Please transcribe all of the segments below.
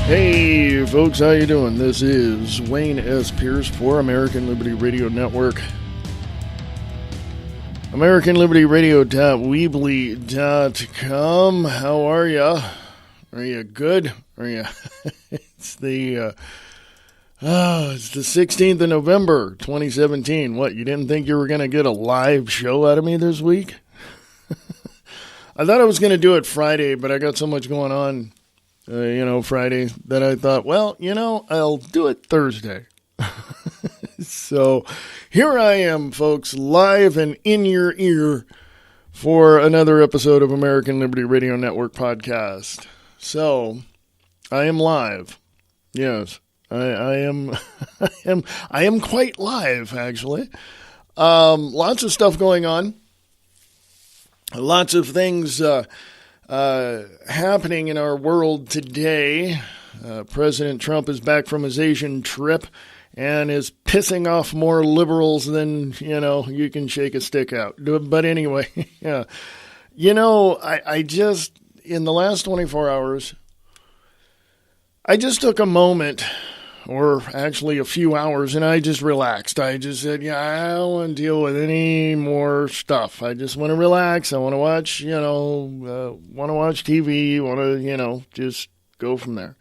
Hey folks, how you doing? This is Wayne S. Pierce for American Liberty Radio Network. AmericanLibertyRadio.weebly.com. How are ya? Are you good? Are you? It's the 16th of November, 2017. What, you didn't think you were going to get a live show out of me this week? I thought I was going to do it Friday, but I got so much going on, Friday, that I thought, I'll do it Thursday. So here I am, folks, live and in your ear for another episode of American Liberty Radio Network podcast. So I am live. Yes, I am. I am quite live, actually. Lots of stuff going on. Lots of things happening in our world today. President Trump is back from his Asian trip and is pissing off more liberals than, you can shake a stick out. But anyway, yeah. I just, in the last 24 hours, I just took a moment, or actually a few hours, and I just relaxed. I just said, I don't want to deal with any more stuff. I just want to relax. I want to watch, watch TV, want to, just go from there.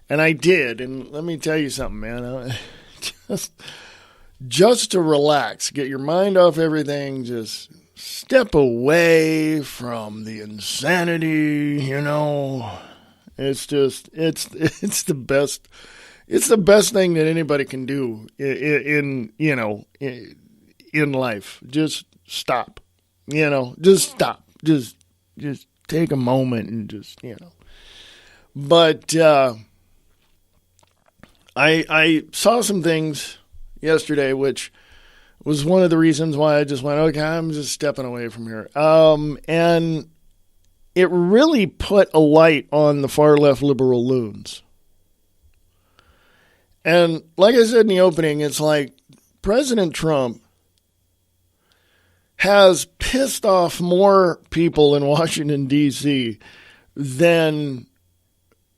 And I did, and let me tell you something, man. Just to relax, get your mind off everything, just step away from the insanity, It's just, it's the best. It's the best thing that anybody can do in life. Just stop, just stop, just take a moment and just, But I saw some things yesterday, which was one of the reasons why I just went, okay, I'm just stepping away from here. And it really put a light on the far left liberal loons. And like I said in the opening, it's like President Trump has pissed off more people in Washington, D.C. than,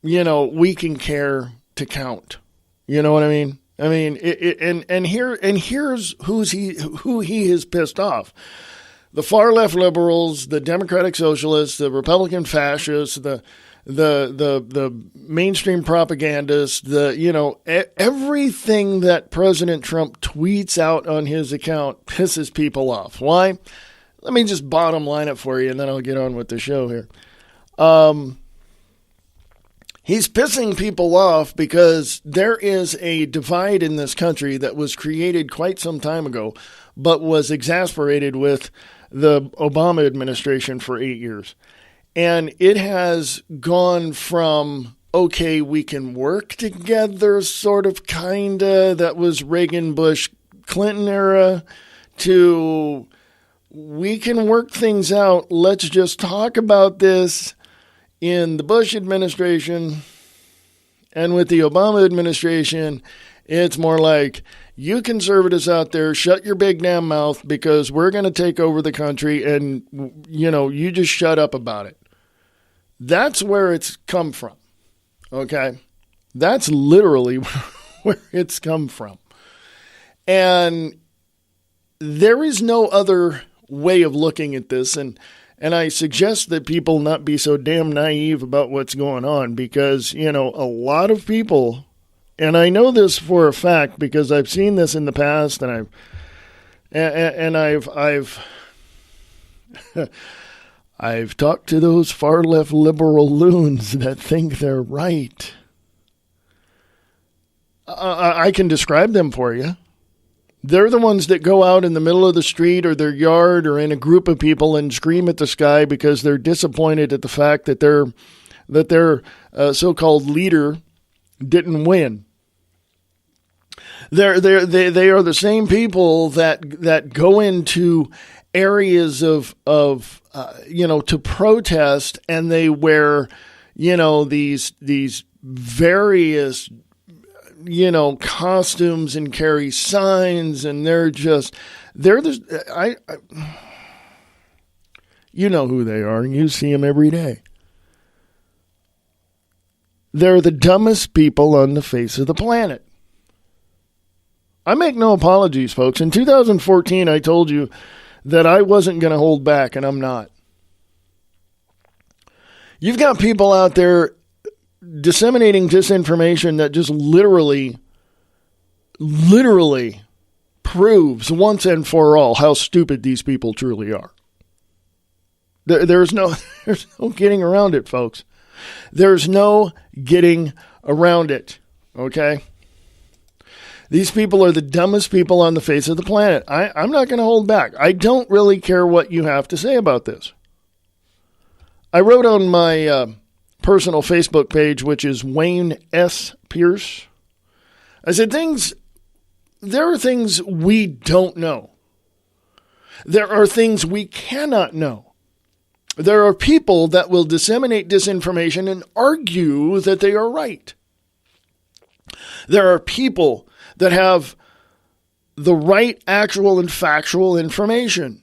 we can care to count. You know what I mean? I mean, here's who he has pissed off. The far left liberals, the Democratic Socialists, the Republican fascists, the mainstream propagandists, everything that President Trump tweets out on his account pisses people off. Why? Let me just bottom line it for you, and then I'll get on with the show here. He's pissing people off because there is a divide in this country that was created quite some time ago, but was exasperated with the Obama administration for 8 years. And it has gone from, okay, we can work together, sort of, kinda, that was Reagan, Bush, Clinton era, to we can work things out. Let's just talk about this in the Bush administration. And with the Obama administration, it's more like, you conservatives out there, shut your big damn mouth because we're going to take over the country and, you just shut up about it. That's where it's come from, okay? That's literally where it's come from. And there is no other way of looking at this, and I suggest that people not be so damn naive about what's going on because, a lot of people, and I know this for a fact because I've seen this in the past, and I've talked to those far left liberal loons that think they're right. I can describe them for you. They're the ones that go out in the middle of the street or their yard or in a group of people and scream at the sky because they're disappointed at the fact that their so-called leader didn't win. They are the same people that go into areas of to protest, and they wear, these various, costumes and carry signs, and they're you know who they are, and you see them every day. They're the dumbest people on the face of the planet. I make no apologies, folks. In 2014, I told you that I wasn't going to hold back, and I'm not. You've got people out there disseminating disinformation that just literally proves once and for all how stupid these people truly are. There's no getting around it, folks. There's no getting around it, okay? These people are the dumbest people on the face of the planet. I'm not going to hold back. I don't really care what you have to say about this. I wrote on my personal Facebook page, which is Wayne S. Pierce. I said, there are things we don't know. There are things we cannot know. There are people that will disseminate disinformation and argue that they are right. There are people that have the right actual and factual information.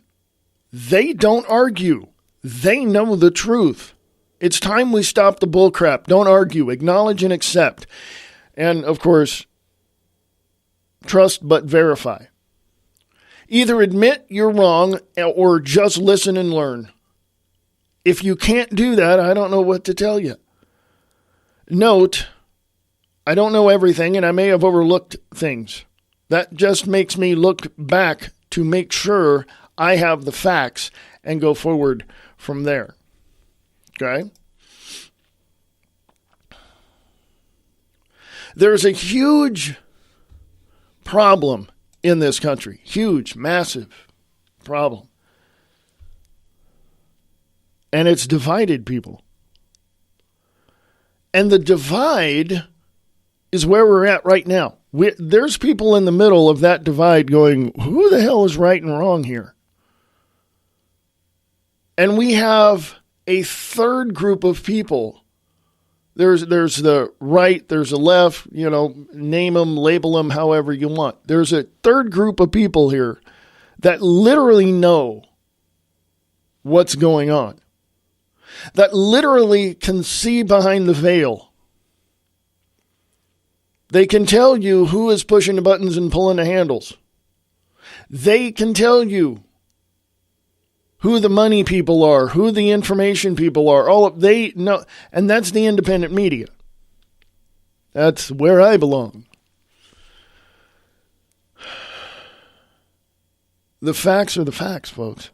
They don't argue. They know the truth. It's time we stop the bullcrap. Don't argue. Acknowledge and accept. And, of course, trust but verify. Either admit you're wrong or just listen and learn. If you can't do that, I don't know what to tell you. Note, I don't know everything and I may have overlooked things. That just makes me look back to make sure I have the facts and go forward from there. Okay? There's a huge problem in this country. Huge, massive problem. And it's divided people. And the divide is where we're at right now. There's people in the middle of that divide going, who the hell is right and wrong here? And we have a third group of people. There's the right, there's the left, name them, label them however you want. There's a third group of people here that literally know what's going on. That literally can see behind the veil. They can tell you who is pushing the buttons and pulling the handles. They can tell you who the money people are, who the information people are. They know, and that's the independent media. That's where I belong. The facts are the facts, folks.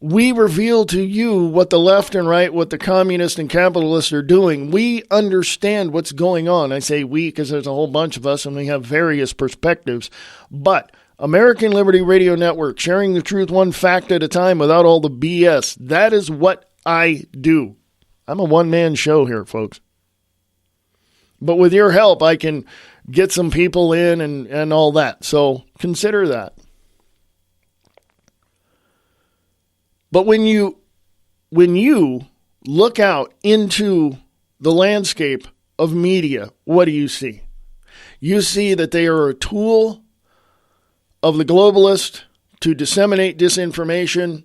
We reveal to you what the left and right, what the communists and capitalists are doing. We understand what's going on. I say we because there's a whole bunch of us and we have various perspectives. But American Liberty Radio Network, sharing the truth one fact at a time without all the BS. That is what I do. I'm a one-man show here, folks. But with your help, I can get some people in and all that. So consider that. But when you look out into the landscape of media, what do you see? You see that they are a tool of the globalist to disseminate disinformation,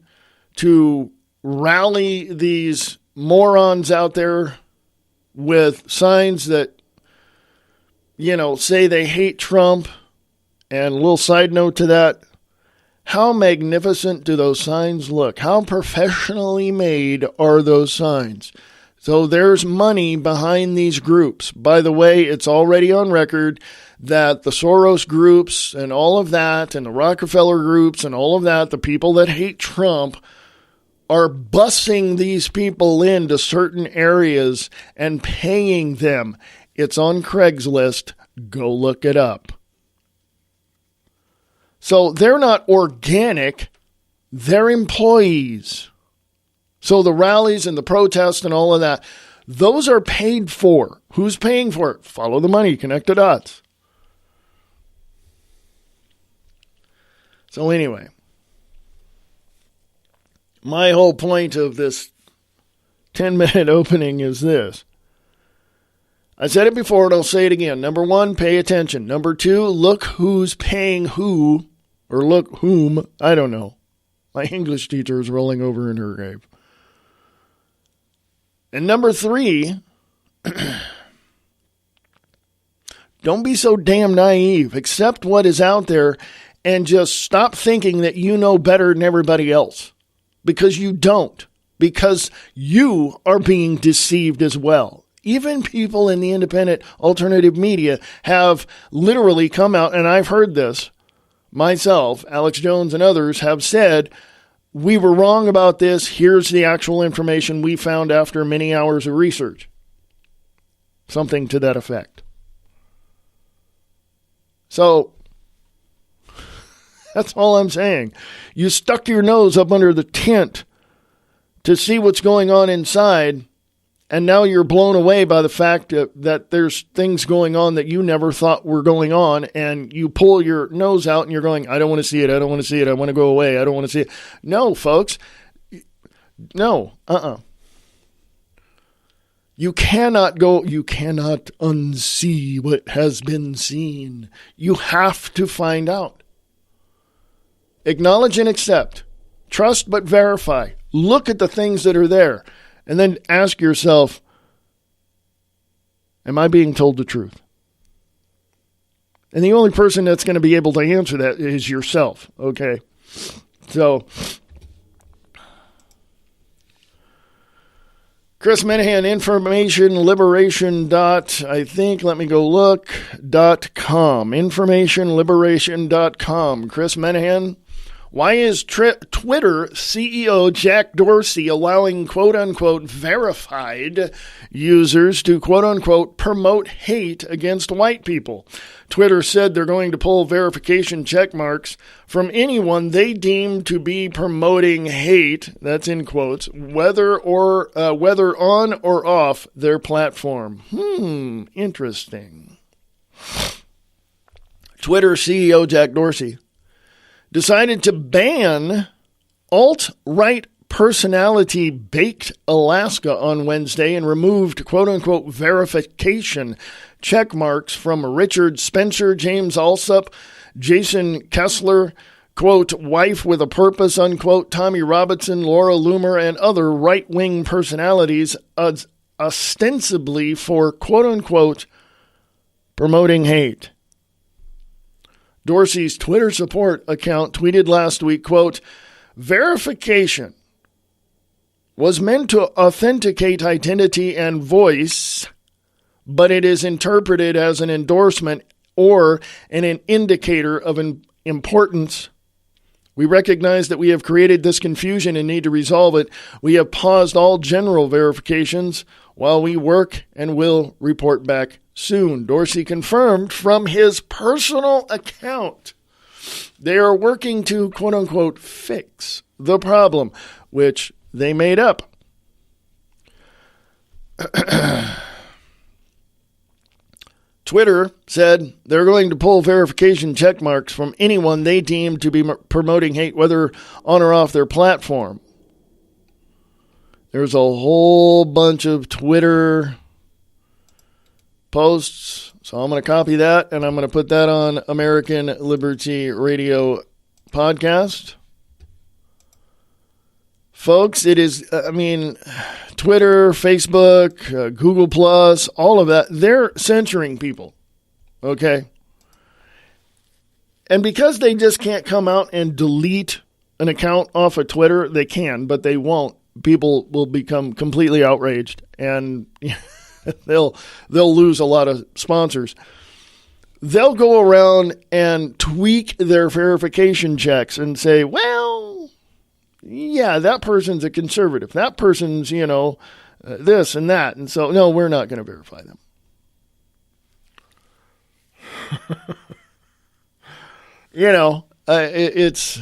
to rally these morons out there with signs that, say they hate Trump. And a little side note to that, how magnificent do those signs look? How professionally made are those signs? So there's money behind these groups. By the way, it's already on record that the Soros groups and all of that, and the Rockefeller groups and all of that, the people that hate Trump, are busing these people into certain areas and paying them. It's on Craigslist. Go look it up. So they're not organic, they're employees. So the rallies and the protests and all of that, those are paid for. Who's paying for it? Follow the money, connect the dots. So anyway, my whole point of this 10-minute opening is this. I said it before and I'll say it again. Number one, pay attention. Number two, look who's paying who, or look whom. I don't know. My English teacher is rolling over in her grave. And number three, Don't be so damn naive. Accept what is out there and just stop thinking that you know better than everybody else. Because you don't. Because you are being deceived as well. Even people in the independent alternative media have literally come out, and I've heard this myself, Alex Jones and others have said, we were wrong about this. Here's the actual information we found after many hours of research. Something to that effect. So, that's all I'm saying. You stuck your nose up under the tent to see what's going on inside, and now you're blown away by the fact that there's things going on that you never thought were going on, and you pull your nose out and you're going, I don't want to see it, I don't want to see it, I want to go away, I don't want to see it. No, folks. No, You cannot unsee what has been seen. You have to find out. Acknowledge and accept. Trust but verify. Look at the things that are there. And then ask yourself, am I being told the truth? And the only person that's going to be able to answer that is yourself. Okay? So, Chris Menahan, Information Liberation .com. InformationLiberation.com. Chris Menahan. Why is Twitter CEO Jack Dorsey allowing quote-unquote verified users to quote-unquote promote hate against white people? Twitter said they're going to pull verification check marks from anyone they deem to be promoting hate, that's in quotes, whether on or off their platform. Interesting. Twitter CEO Jack Dorsey decided to ban alt-right personality Baked Alaska on Wednesday and removed quote-unquote verification check marks from Richard Spencer, James Alsop, Jason Kessler, quote, wife with a purpose, unquote, Tommy Robinson, Laura Loomer, and other right-wing personalities ostensibly for quote-unquote promoting hate. Dorsey's Twitter support account tweeted last week, quote, verification was meant to authenticate identity and voice, but it is interpreted as an endorsement or an indicator of importance. We recognize that we have created this confusion and need to resolve it. We have paused all general verifications while we work and will report back soon. Dorsey confirmed from his personal account they are working to, quote-unquote, fix the problem, which they made up. Twitter said they're going to pull verification check marks from anyone they deem to be promoting hate, whether on or off their platform. There's a whole bunch of Twitter posts, so I'm going to copy that, and I'm going to put that on American Liberty Radio podcast. Folks, it is, Twitter, Facebook, Google+, all of that, they're censoring people, okay? And because they just can't come out and delete an account off of Twitter, they can, but they won't. People will become completely outraged, and they'll lose a lot of sponsors. They'll go around and tweak their verification checks and say, well, yeah, that person's a conservative. That person's, this and that. And so, no, we're not going to verify them. It's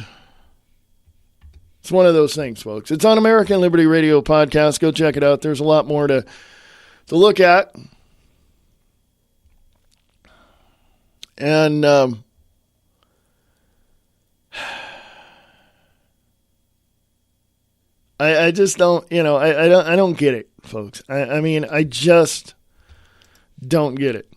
one of those things, folks. It's on American Liberty Radio podcast. Go check it out. There's a lot more to look at. And I just don't, I don't get it, folks. I just don't get it.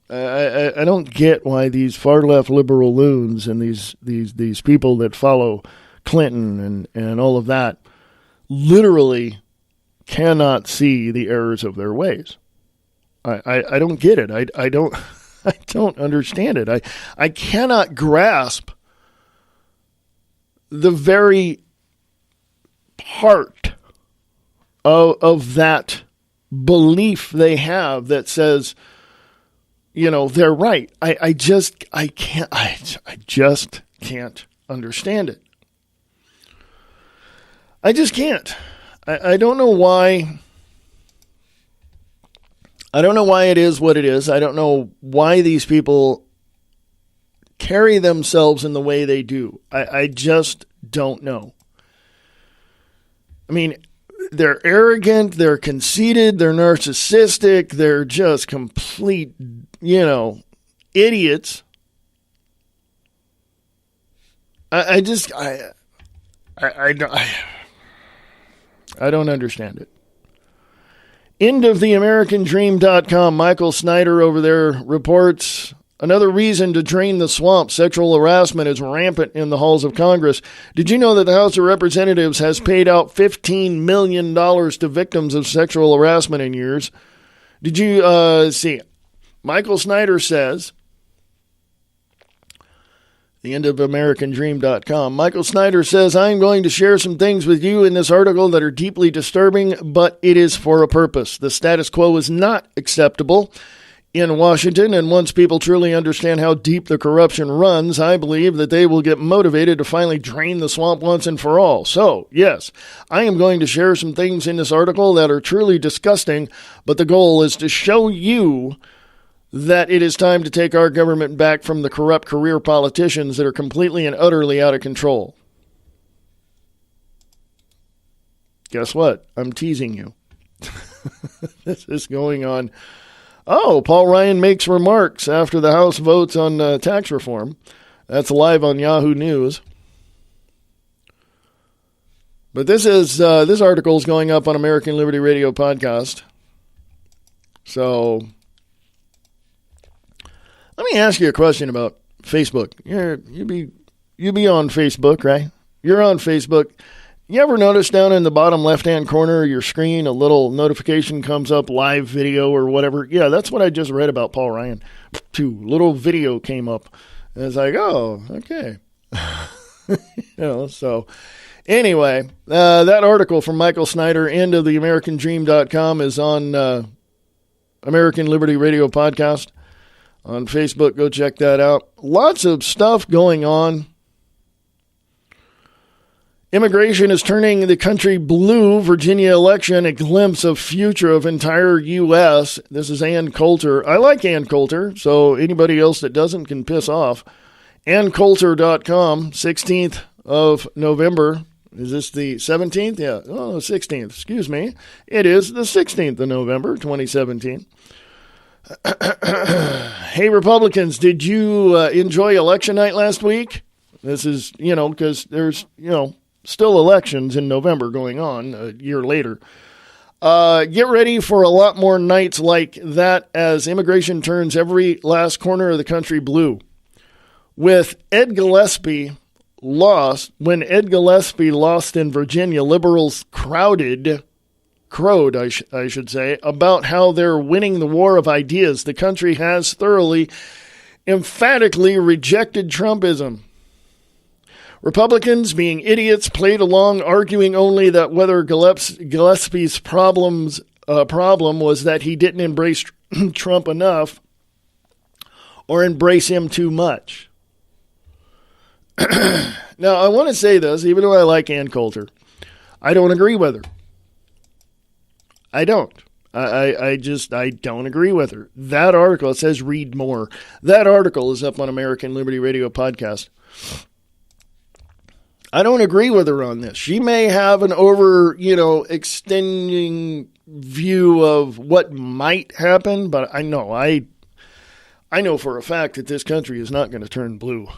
I don't get why these far left liberal loons and these people that follow Clinton and all of that literally cannot see the errors of their ways. I don't get it. I don't I don't understand it. I cannot grasp the very part of that belief they have that says, they're right. I just can't understand it. I just can't. I don't know why. I don't know why it is what it is. I don't know why these people carry themselves in the way they do. I just don't know. I mean, they're arrogant, they're conceited, they're narcissistic, they're just complete, idiots. I don't understand it. EndOfTheAmericanDream.com. Michael Snyder over there reports another reason to drain the swamp. Sexual harassment is rampant in the halls of Congress. Did you know that the House of Representatives has paid out $15 million to victims of sexual harassment in years? Did you see? Michael Snyder says, EndOfAmericanDream.com. Michael Snyder says, I'm going to share some things with you in this article that are deeply disturbing, but it is for a purpose. The status quo is not acceptable in Washington, and once people truly understand how deep the corruption runs, I believe that they will get motivated to finally drain the swamp once and for all. So, yes, I am going to share some things in this article that are truly disgusting, but the goal is to show you that it is time to take our government back from the corrupt career politicians that are completely and utterly out of control. Guess what? I'm teasing you. This is going on. Oh, Paul Ryan makes remarks after the House votes on tax reform. That's live on Yahoo News. But this article is going up on American Liberty Radio podcast. So let me ask you a question about Facebook. You be on Facebook, right? You're on Facebook. You ever notice down in the bottom left-hand corner of your screen, a little notification comes up, live video or whatever? Yeah, that's what I just read about Paul Ryan. Little video came up. And it's like, oh, okay. So anyway, that article from Michael Snyder, EndOfTheAmericanDream.com, is on American Liberty Radio podcast. On Facebook, go check that out. Lots of stuff going on. Immigration is turning the country blue. Virginia election, a glimpse of future of entire U.S. This is Ann Coulter. I like Ann Coulter, so anybody else that doesn't can piss off. AnnCoulter.com, 16th of November. Is this the 17th? Yeah. Oh, 16th. Excuse me. It is the 16th of November, 2017. Hey, Republicans, did you enjoy election night last week? This is, because there's, still elections in November going on a year later. Get ready for a lot more nights like that as immigration turns every last corner of the country blue. When Ed Gillespie lost in Virginia, liberals crowed, I should say, about how they're winning the war of ideas. The country has thoroughly, emphatically rejected Trumpism. Republicans, being idiots, played along, arguing only that whether Gillespie's problem was that he didn't embrace Trump enough or embrace him too much. Now, I want to say this, even though I like Ann Coulter, I don't agree with her. I don't. I don't agree with her. That article, it says read more. That article is up on American Liberty Radio podcast. I don't agree with her on this. She may have an extending view of what might happen, but I know for a fact that this country is not going to turn blue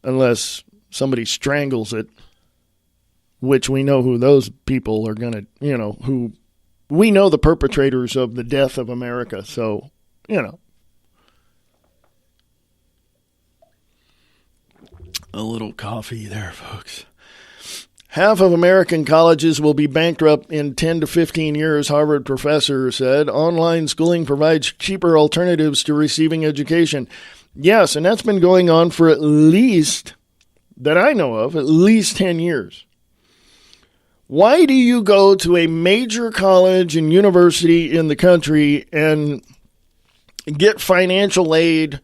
unless somebody strangles it, which we know who those people are going to, who we know the perpetrators of the death of America. So, a little coffee there, folks. Half of American colleges will be bankrupt in 10 to 15 years, Harvard professor said. Online schooling provides cheaper alternatives to receiving education. Yes, and that's been going on for at least, that I know of, at least 10 years. Why do you go to a major college and university in the country and get financial aid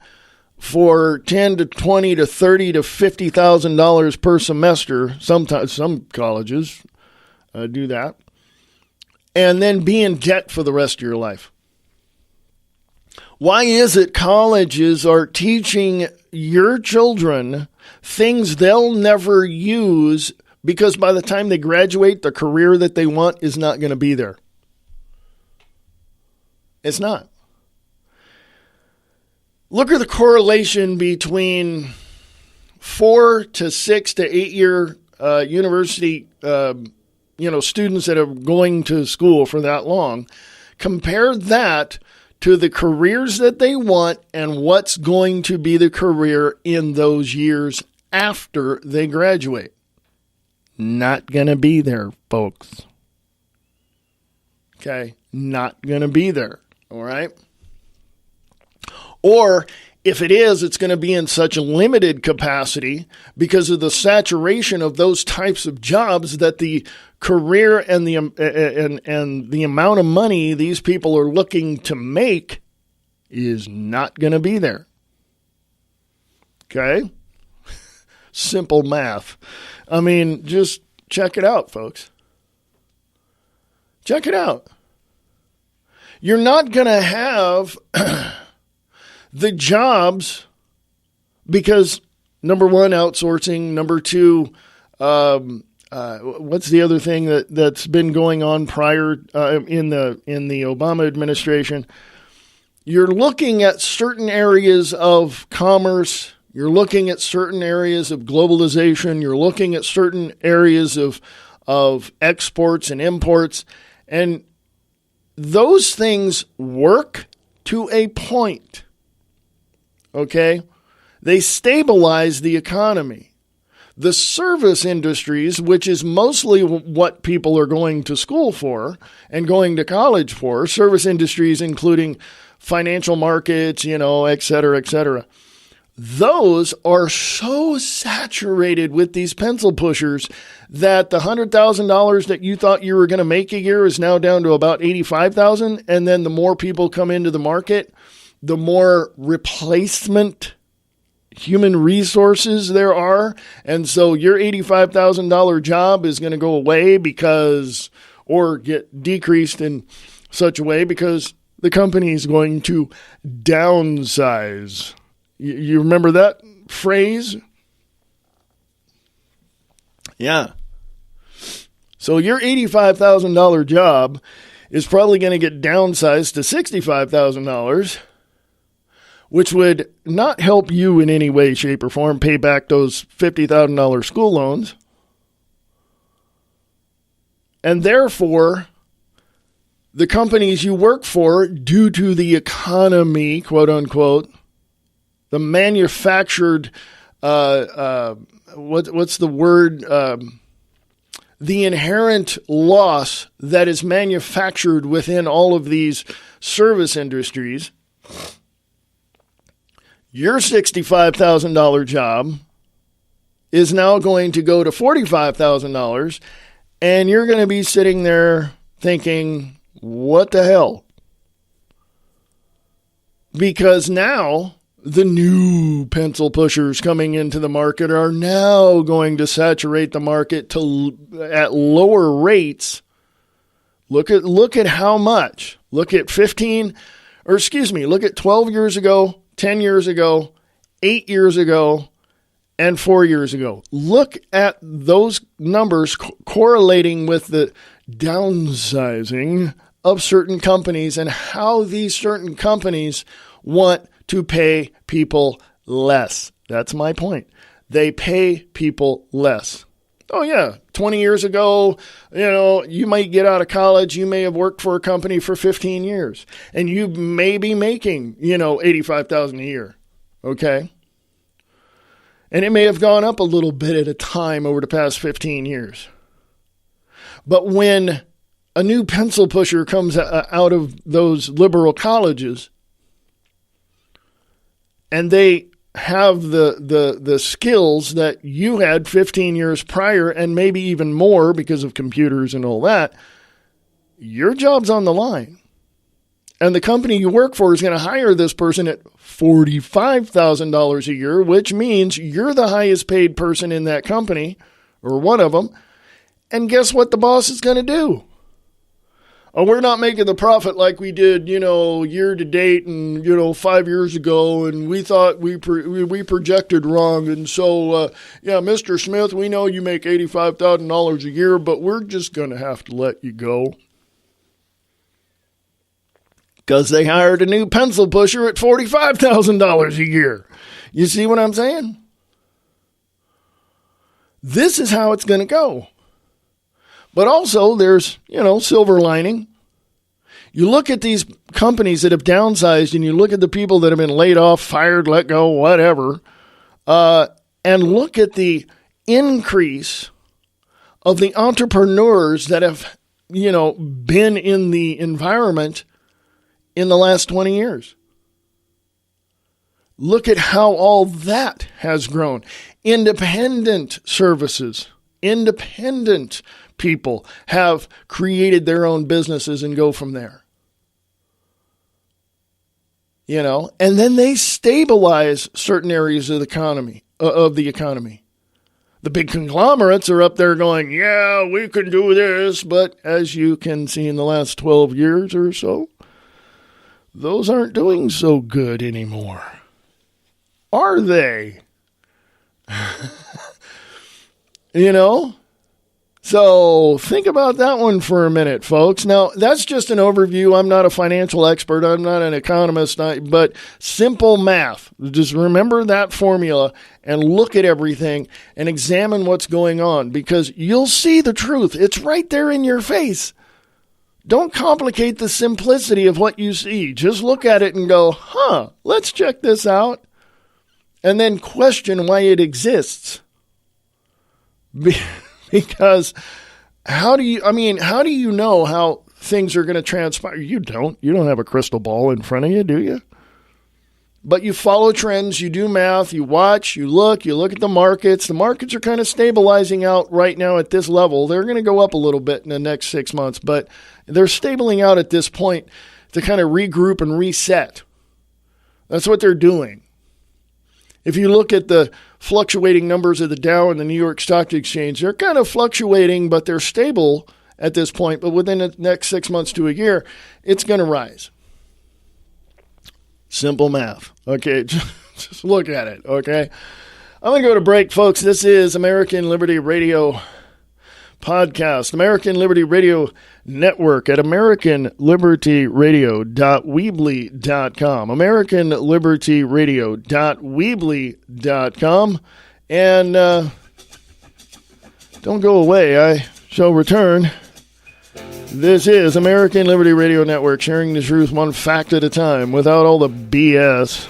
for $10 to $20 to $30 to $50,000 per semester? Sometimes some colleges do that, and then be in debt for the rest of your life. Why is it colleges are teaching your children things they'll never use, because by the time they graduate, the career that they want is not going to be there? It's not. Look at the correlation between 4 to 6 to 8 year university students that are going to school for that long. Compare that to the careers that they want and what's going to be the career in those years after they graduate. Not going to be there, folks. Okay? Not going to be there. All right? Or if it is, it's going to be in such a limited capacity because of the saturation of those types of jobs that the career and the amount of money these people are looking to make is not going to be there. Okay? Simple math. I mean, just check it out, folks. Check it out. You're not going to have the jobs because, number one, outsourcing. Number two, what's the other thing that's been going on prior in the Obama administration? You're looking at certain areas of commerce. You're looking at certain areas of globalization. You're looking at certain areas of exports and imports. And those things work to a point. Okay? They stabilize the economy. The service industries, which is mostly what people are going to school for and going to college for, service industries including financial markets, et cetera, those are so saturated with these pencil pushers that the $100,000 that you thought you were going to make a year is now down to about $85,000. And then the more people come into the market, the more replacement human resources there are. And so your $85,000 job is going to go away or get decreased in such a way because the company is going to downsize. You remember that phrase? Yeah. So your $85,000 job is probably going to get downsized to $65,000, which would not help you in any way, shape, or form pay back those $50,000 school loans. And therefore, the companies you work for, due to the economy, quote unquote, the manufactured, what's the word? The inherent loss that is manufactured within all of these service industries. Your $65,000 job is now going to go to $45,000, and you're going to be sitting there thinking, what the hell? Because now the new pencil pushers coming into the market are now going to saturate the market at lower rates. Look at how much. Look at 12 years ago, 10 years ago, 8 years ago, and 4 years ago. Look at those numbers correlating with the downsizing of certain companies and how these certain companies want to pay people less. That's my point. They pay people less. Oh, yeah. 20 years ago, you might get out of college. You may have worked for a company for 15 years, and you may be making, $85,000 a year. Okay? And it may have gone up a little bit at a time over the past 15 years. But when a new pencil pusher comes out of those liberal colleges and they have the skills that you had 15 years prior and maybe even more because of computers and all that, your job's on the line. And the company you work for is going to hire this person at $45,000 a year, which means you're the highest paid person in that company, or one of them. And guess what the boss is going to do? Oh, we're not making the profit like we did, year to date and, 5 years ago, and we thought we projected wrong. And so, Mr. Smith, we know you make $85,000 a year, but we're just going to have to let you go. Because they hired a new pencil pusher at $45,000 a year. You see what I'm saying? This is how it's going to go. But also there's, silver lining. You look at these companies that have downsized and you look at the people that have been laid off, fired, let go, whatever, and look at the increase of the entrepreneurs that have, been in the environment in the last 20 years. Look at how all that has grown. Independent services, independent people have created their own businesses and go from there. And then they stabilize certain areas of the economy. The big conglomerates are up there going, yeah, we can do this. But as you can see in the last 12 years or so, those aren't doing so good anymore. Are they? So think about that one for a minute, folks. Now, that's just an overview. I'm not a financial expert. I'm not an economist, but simple math. Just remember that formula and look at everything and examine what's going on, because you'll see the truth. It's right there in your face. Don't complicate the simplicity of what you see. Just look at it and go, let's check this out. And then question why it exists. Because how do you know how things are going to transpire? You don't have a crystal ball in front of you, do you? But you follow trends, you do math, you watch, you look at the markets. The markets are kind of stabilizing out right now at this level. They're going to go up a little bit in the next 6 months, but they're stabling out at this point to kind of regroup and reset. That's what they're doing. If you look at the fluctuating numbers of the Dow and the New York Stock Exchange, they're kind of fluctuating, but they're stable at this point. But within the next 6 months to a year, it's going to rise. Simple math. Okay, just look at it, okay? I'm going to go to break, folks. This is American Liberty Radio Podcast, American Liberty Radio Network at AmericanLibertyRadio.weebly.com, AmericanLibertyRadio.weebly.com. And don't go away. I shall return. This is American Liberty Radio Network, sharing the truth one fact at a time without all the BS.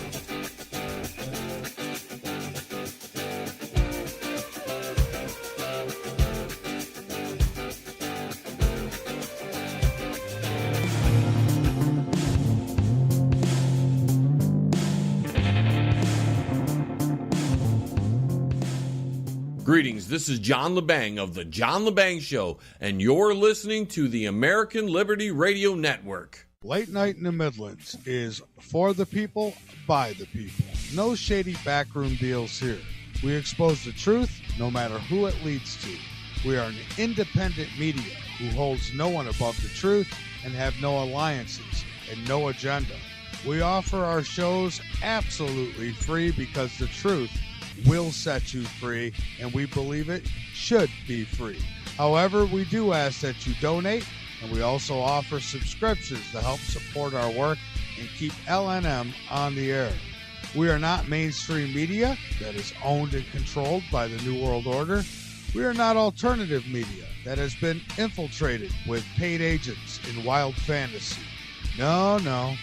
Greetings, this is John LeBang of The John LeBang Show, and you're listening to the American Liberty Radio Network. Late Night in the Midlands is for the people, by the people. No shady backroom deals here. We expose the truth, no matter who it leads to. We are an independent media who holds no one above the truth and have no alliances and no agenda. We offer our shows absolutely free because the truth will set you free, and we believe it should be free. However, we do ask that you donate, and we also offer subscriptions to help support our work and keep LNM on the air. We are not mainstream media that is owned and controlled by the New World Order. We are not alternative media that has been infiltrated with paid agents in wild fantasy. No.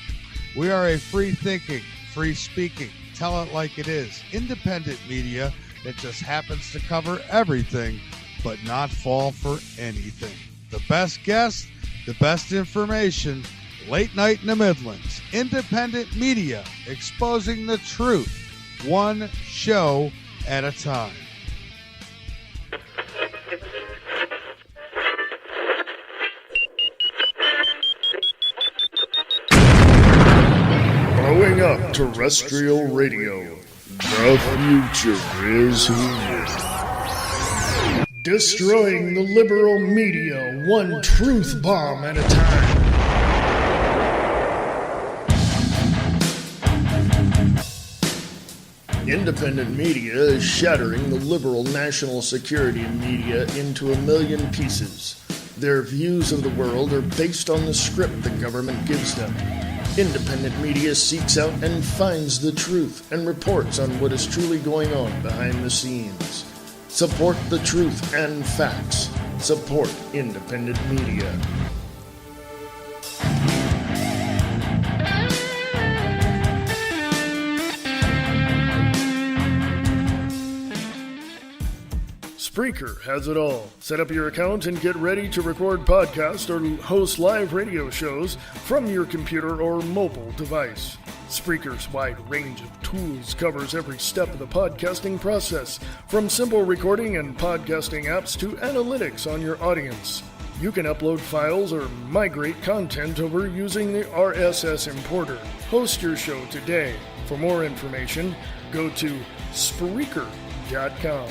We are a free-thinking, free-speaking, tell it like it is, independent media that just happens to cover everything but not fall for anything. The best guests, the best information, late night in the Midlands. Independent media exposing the truth, one show at a time. Growing up terrestrial radio, the future is here. Destroying the liberal media, one truth bomb at a time. Independent media is shattering the liberal national security media into a million pieces. Their views of the world are based on the script the government gives them. Independent media seeks out and finds the truth and reports on what is truly going on behind the scenes. Support the truth and facts. Support independent media. Spreaker has it all. Set up your account and get ready to record podcasts or host live radio shows from your computer or mobile device. Spreaker's wide range of tools covers every step of the podcasting process, from simple recording and podcasting apps to analytics on your audience. You can upload files or migrate content over using the RSS importer. Host your show today. For more information, go to Spreaker.com.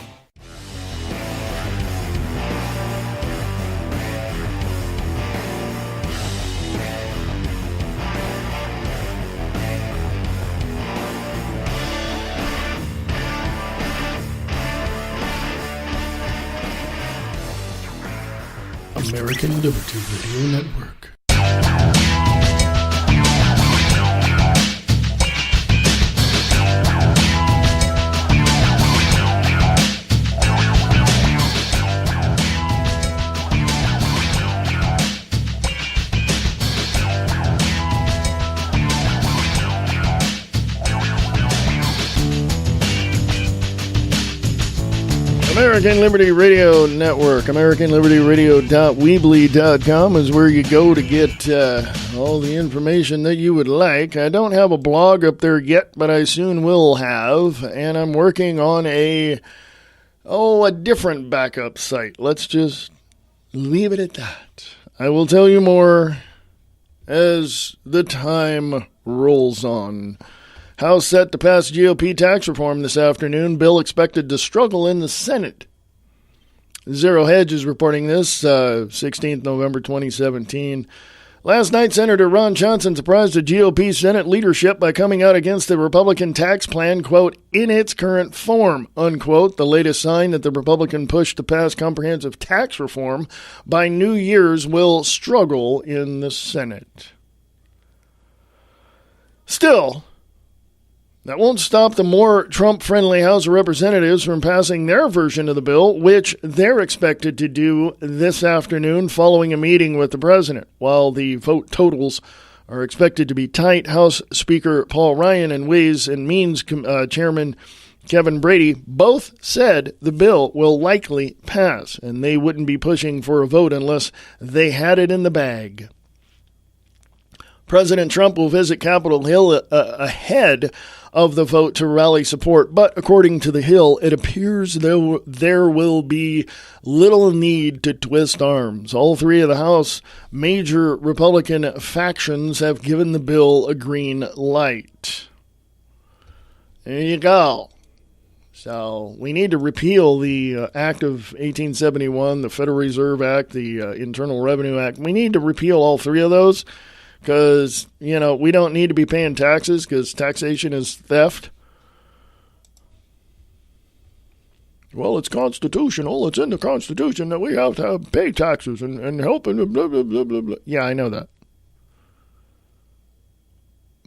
American Liberty Radio Network. American Liberty Radio Network. AmericanLibertyRadio.weebly.com is where you go to get all the information that you would like. I don't have a blog up there yet, but I soon will have, and I'm working on a different backup site. Let's just leave it at that. I will tell you more as the time rolls on. House set to pass GOP tax reform this afternoon. Bill expected to struggle in the Senate. Zero Hedge is reporting this, 16th November 2017. Last night, Senator Ron Johnson surprised the GOP Senate leadership by coming out against the Republican tax plan, quote, in its current form, unquote, the latest sign that the Republican push to pass comprehensive tax reform by New Year's will struggle in the Senate. Still, that won't stop the more Trump-friendly House of Representatives from passing their version of the bill, which they're expected to do this afternoon following a meeting with the president. While the vote totals are expected to be tight, House Speaker Paul Ryan and Ways and Means Chairman Kevin Brady both said the bill will likely pass, and they wouldn't be pushing for a vote unless they had it in the bag. President Trump will visit Capitol Hill ahead of the vote to rally support, but according to the Hill, it appears there will be little need to twist arms. All three of the House major Republican factions have given the bill a green light. There you go. So we need to repeal the Act of 1871, the Federal Reserve Act, the Internal Revenue Act. We need to repeal all three of those. Because, we don't need to be paying taxes because taxation is theft. Well, it's constitutional. It's in the Constitution that we have to pay taxes and help and blah, blah, blah, blah, blah. Yeah, I know that.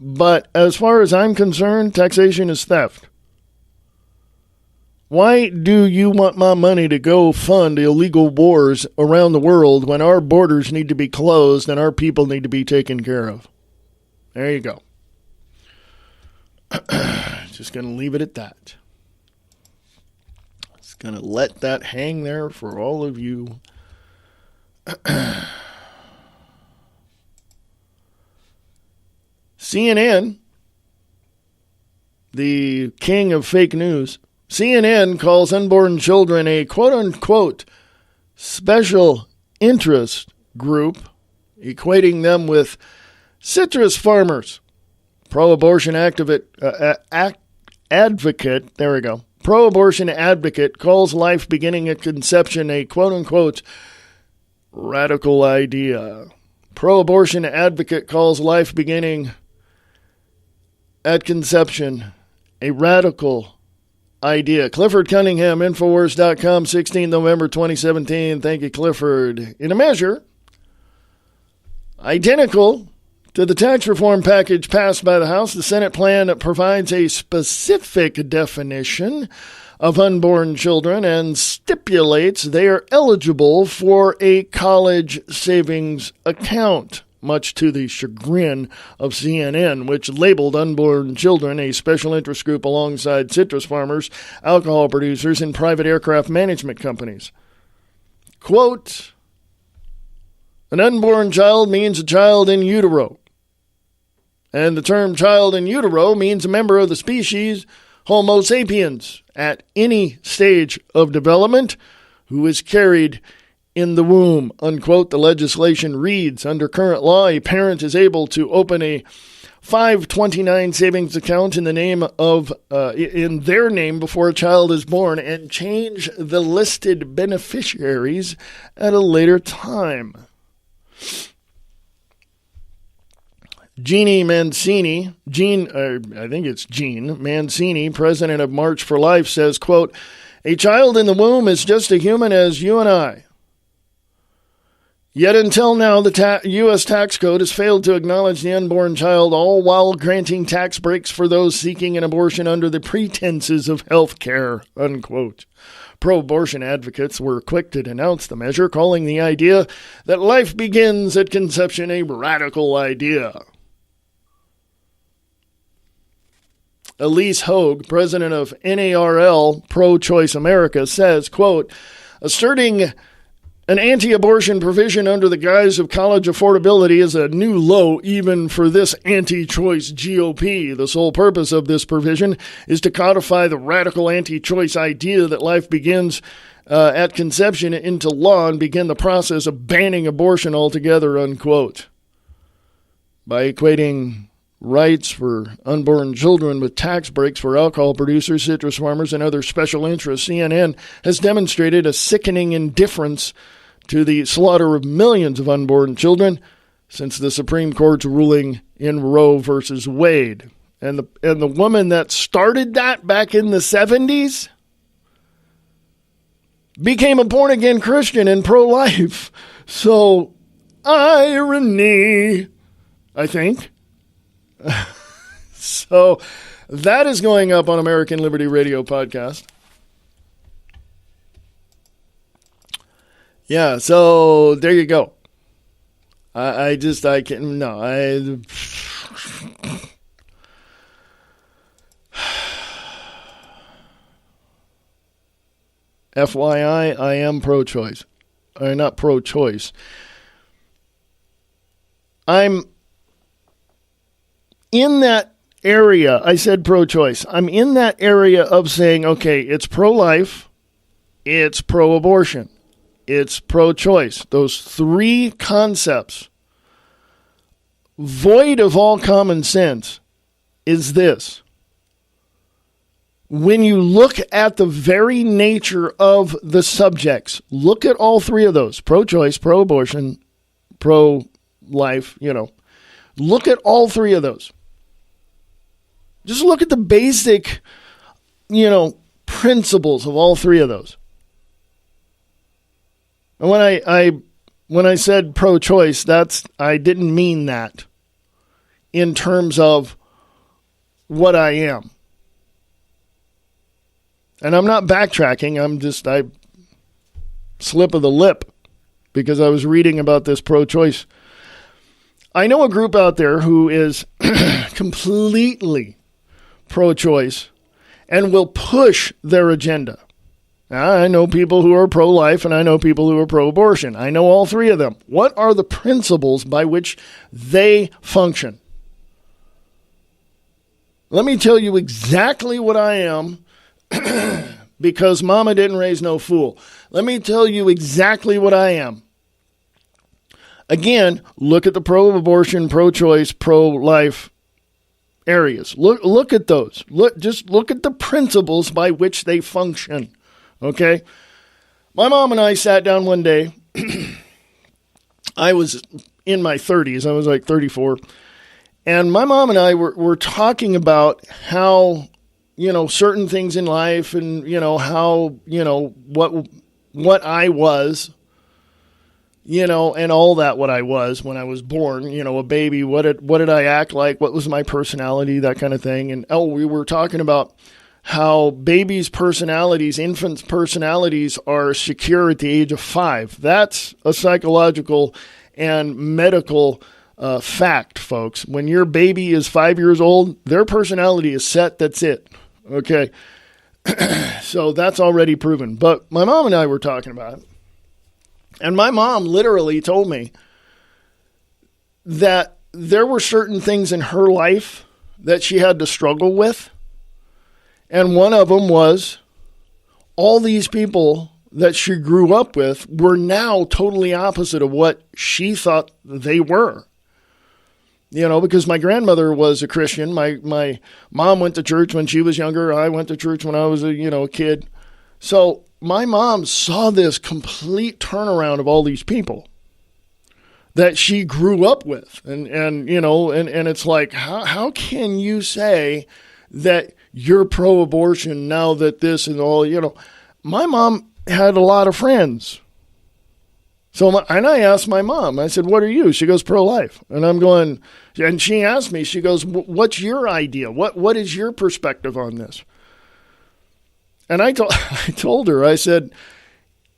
But as far as I'm concerned, taxation is theft. Why do you want my money to go fund illegal wars around the world when our borders need to be closed and our people need to be taken care of? There you go. Just going to leave it at that. Just going to let that hang there for all of you CNN, the king of fake news, CNN calls unborn children a quote-unquote special interest group, equating them with citrus farmers. Pro-abortion advocate, there we go. Pro-abortion advocate calls life beginning at conception a quote-unquote radical idea. Pro-abortion advocate calls life beginning at conception a radical idea. Clifford Cunningham, Infowars.com, 16 November 2017. Thank you, Clifford. In a measure identical to the tax reform package passed by the House, the Senate plan provides a specific definition of unborn children and stipulates they are eligible for a college savings account, much to the chagrin of CNN, which labeled unborn children a special interest group alongside citrus farmers, alcohol producers, and private aircraft management companies. Quote, an unborn child means a child in utero. And the term child in utero means a member of the species Homo sapiens at any stage of development who is carried in the womb, unquote. The legislation reads, under current law, a parent is able to open a 529 savings account in the name of in their name before a child is born and change the listed beneficiaries at a later time. Jean Mancini, president of March for Life, says, quote, a child in the womb is just a human as you and I. Yet until now, the U.S. tax code has failed to acknowledge the unborn child, all while granting tax breaks for those seeking an abortion under the pretenses of health care, unquote. Pro-abortion advocates were quick to denounce the measure, calling the idea that life begins at conception a radical idea. Elise Hogue, president of NARL Pro-Choice America, says, quote, asserting an anti-abortion provision under the guise of college affordability is a new low even for this anti-choice GOP. The sole purpose of this provision is to codify the radical anti-choice idea that life begins at conception into law and begin the process of banning abortion altogether, unquote. By equating rights for unborn children with tax breaks for alcohol producers, citrus farmers, and other special interests, CNN has demonstrated a sickening indifference to the slaughter of millions of unborn children since the Supreme Court's ruling in Roe versus Wade. And the woman that started that back in the 70s became a born-again Christian and pro-life. So, irony, I think. So that is going up on American Liberty Radio podcast. Yeah, so there you go. I can't, no, FYI, I am pro-choice. Or not pro-choice. I'm in that area. I said pro-choice. I'm in that area of saying, okay, it's pro-life, it's pro-abortion, it's pro-choice. Those three concepts, void of all common sense, is this. When you look at the very nature of the subjects, look at all three of those, pro-choice, pro-abortion, pro-life, look at all three of those. Just look at the basic, principles of all three of those. And when I said pro-choice, I didn't mean that in terms of what I am. And I'm not backtracking. I slip of the lip because I was reading about this pro-choice. I know a group out there who is completely pro-choice and will push their agenda. I know people who are pro-life and I know people who are pro-abortion. I know all three of them. What are the principles by which they function? Let me tell you exactly what I am because mama didn't raise no fool. Let me tell you exactly what I am. Again, look at the pro-abortion, pro-choice, pro-life areas. Look at those. Just look at the principles by which they function. Okay? My mom and I sat down one day. I was in my 30s. I was like 34. And my mom and I were talking about how, certain things in life and, how, what I was, and all that, what I was when I was born, a baby, what did I act like? What was my personality, that kind of thing. And, we were talking about how babies' personalities, infants' personalities are secure at the age of 5. That's a psychological and medical fact, folks. When your baby is 5 years old, their personality is set. That's it. Okay. So that's already proven. But my mom and I were talking about it. And my mom literally told me that there were certain things in her life that she had to struggle with. And one of them was all these people that she grew up with were now totally opposite of what she thought they were. Because my grandmother was a Christian. My mom went to church when she was younger. I went to church when I was a kid. So my mom saw this complete turnaround of all these people that she grew up with. And it's like, how can you say that you're pro-abortion now that this and all, my mom had a lot of friends. And I asked my mom, I said, what are you? She goes, pro-life. And I'm going, and she asked me, she goes, what's your idea? What is your perspective on this? And I told her, I said,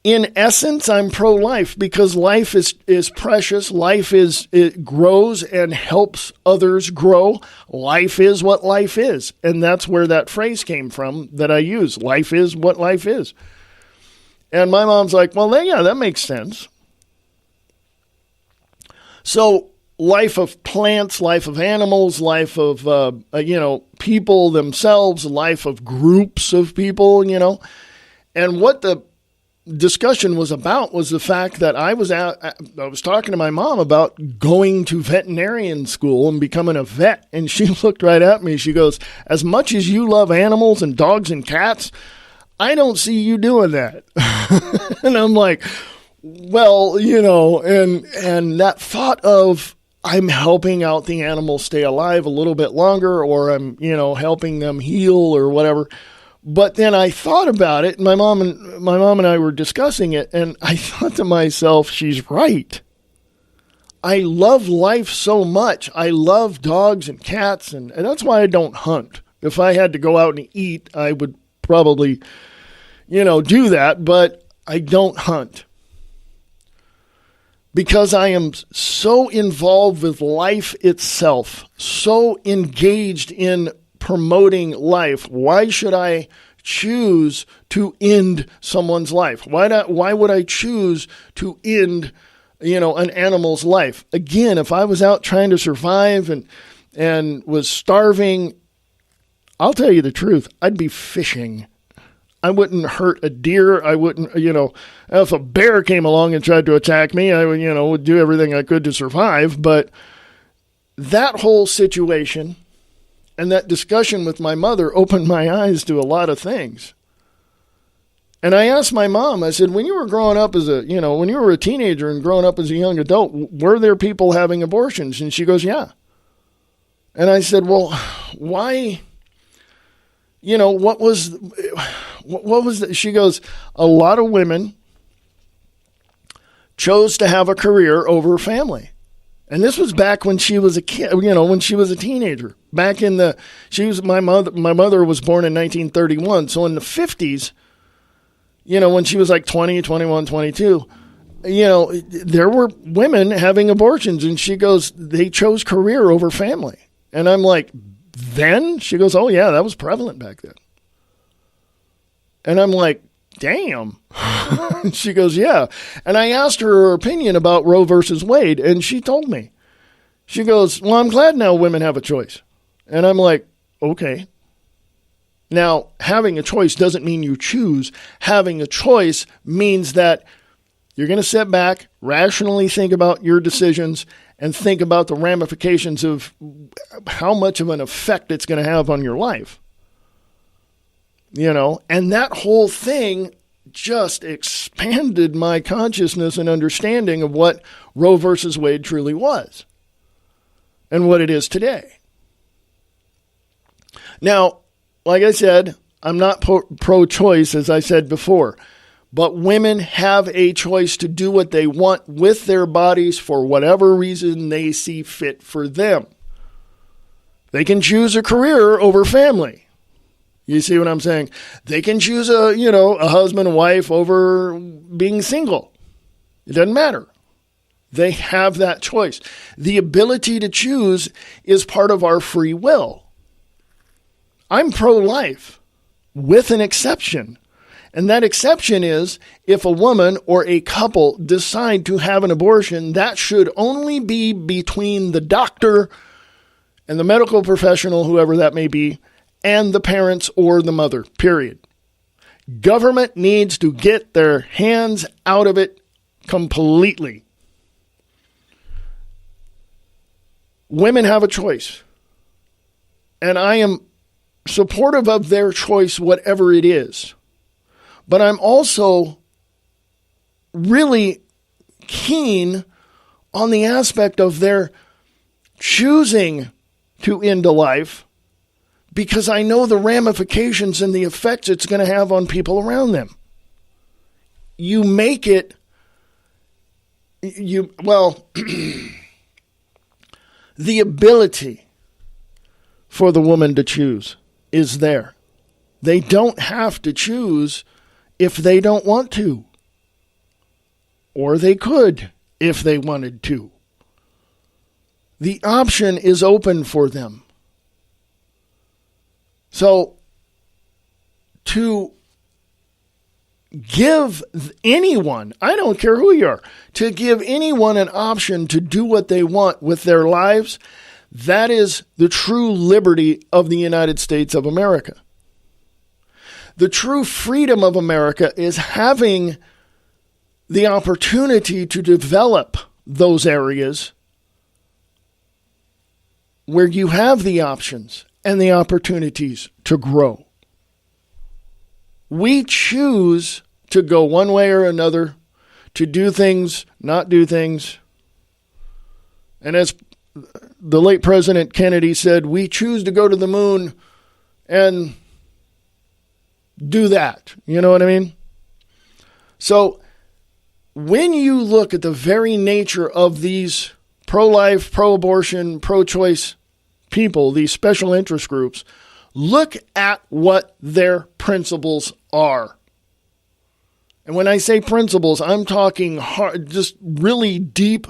in essence, I'm pro-life because life is precious. Life it grows and helps others grow. Life is what life is. And that's where that phrase came from that I use. Life is what life is. And my mom's like, well, yeah, that makes sense. So life of plants, life of animals, life of, people themselves, life of groups of people, And what the discussion was about was the fact that I was talking to my mom about going to veterinarian school and becoming a vet. And she looked right at me. She goes, as much as you love animals and dogs and cats, I don't see you doing that. And I'm like, well, and that thought of I'm helping out the animals stay alive a little bit longer, or I'm, helping them heal or whatever. But then I thought about it, and my mom and I were discussing it, and I thought to myself, she's right. I love life so much. I love dogs and cats, and that's why I don't hunt. If I had to go out and eat, I would probably, do that, but I don't hunt. Because I am so involved with life itself, so engaged in promoting life. Why should I choose to end someone's life? Why would I choose to end, an animal's life? Again, if I was out trying to survive and was starving, I'll tell you the truth, I'd be fishing. I wouldn't hurt a deer. I wouldn't, if a bear came along and tried to attack me, I would, would do everything I could to survive. But that whole situation and that discussion with my mother opened my eyes to a lot of things. And I asked my mom, I said, when you were growing up when you were a teenager and growing up as a young adult, were there people having abortions? And she goes, yeah. And I said, well, why? What was that? She goes, a lot of women chose to have a career over family. And this was back when she was a kid, when she was a teenager. My mother was born in 1931. So in the 50s, when she was like 20, 21, 22, there were women having abortions. And she goes, they chose career over family. And I'm like, then? She goes, oh, yeah, that was prevalent back then. And I'm like, damn. She goes, yeah. And I asked her opinion about Roe versus Wade, and she told me. She goes, well, I'm glad now women have a choice. And I'm like, okay. Now, having a choice doesn't mean you choose. Having a choice means that you're going to sit back, rationally think about your decisions, and think about the ramifications of how much of an effect it's going to have on your life. You know, and that whole thing just expanded my consciousness and understanding of what Roe versus Wade truly was and what it is today. Now, like I said, I'm not pro-choice, as I said before, but women have a choice to do what they want with their bodies for whatever reason they see fit for them. They can choose a career over family. You see what I'm saying? They can choose a husband and wife over being single. It doesn't matter. They have that choice. The ability to choose is part of our free will. I'm pro-life with an exception. And that exception is if a woman or a couple decide to have an abortion, that should only be between the doctor and the medical professional, whoever that may be, and the parents or the mother, period. Government needs to get their hands out of it completely. Women have a choice. And I am supportive of their choice, whatever it is. But I'm also really keen on the aspect of their choosing to end a life, because I know the ramifications and the effects it's going to have on people around them. You make it, the ability for the woman to choose is there. They don't have to choose if they don't want to. Or they could if they wanted to. The option is open for them. So, to give anyone, I don't care who you are, to give anyone an option to do what they want with their lives, that is the true liberty of the United States of America. The true freedom of America is having the opportunity to develop those areas where you have the options and the opportunities to grow. We choose to go one way or another, to do things, not do things. And as the late President Kennedy said, we choose to go to the moon and do that. You know what I mean? So when you look at the very nature of these pro-life, pro-abortion, pro-choice people, these special interest groups, look at what their principles are. And when I say principles, I'm talking just really deep,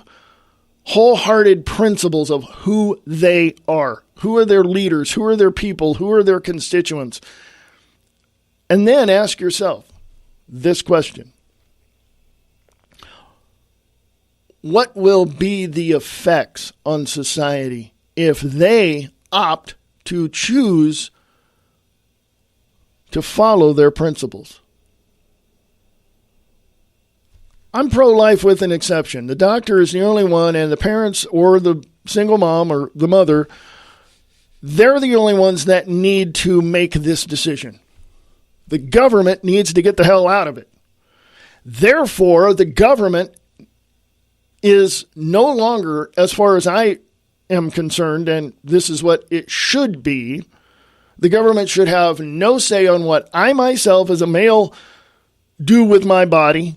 wholehearted principles of who they are. Who are their leaders? Who are their people? Who are their constituents? And then ask yourself this question. What will be the effects on society if they opt to choose to follow their principles? I'm pro-life with an exception. The doctor is the only one, and the parents or the single mom or the mother, they're the only ones that need to make this decision. The government needs to get the hell out of it. Therefore, the government is no longer, as far as I am concerned, and this is what it should be, the government should have no say on what I myself as a male do with my body,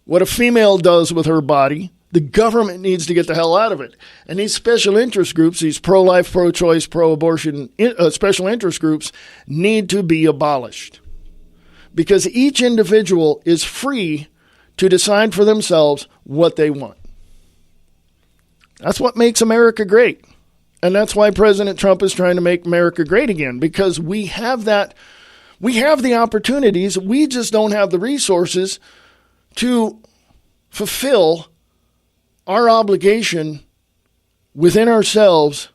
what a female does with her body. The government needs to get the hell out of it. And these special interest groups, these pro-life, pro-choice, pro-abortion special interest groups need to be abolished. Because each individual is free to decide for themselves what they want. That's what makes America great. And that's why President Trump is trying to make America great again, because we have that We have the opportunities. We just don't have the resources to fulfill our obligation within ourselves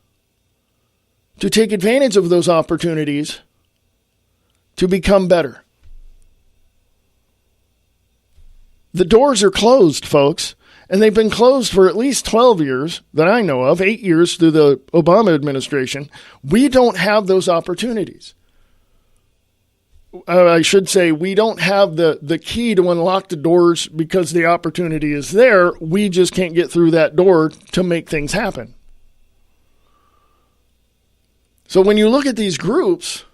to take advantage of those opportunities to become better. The doors are closed, folks, and they've been closed for at least 12 years that I know of, 8 years through the Obama administration. We don't have those opportunities. I should say we don't have the key to unlock the doors because the opportunity is there. We just can't get through that door to make things happen. So when you look at these groups,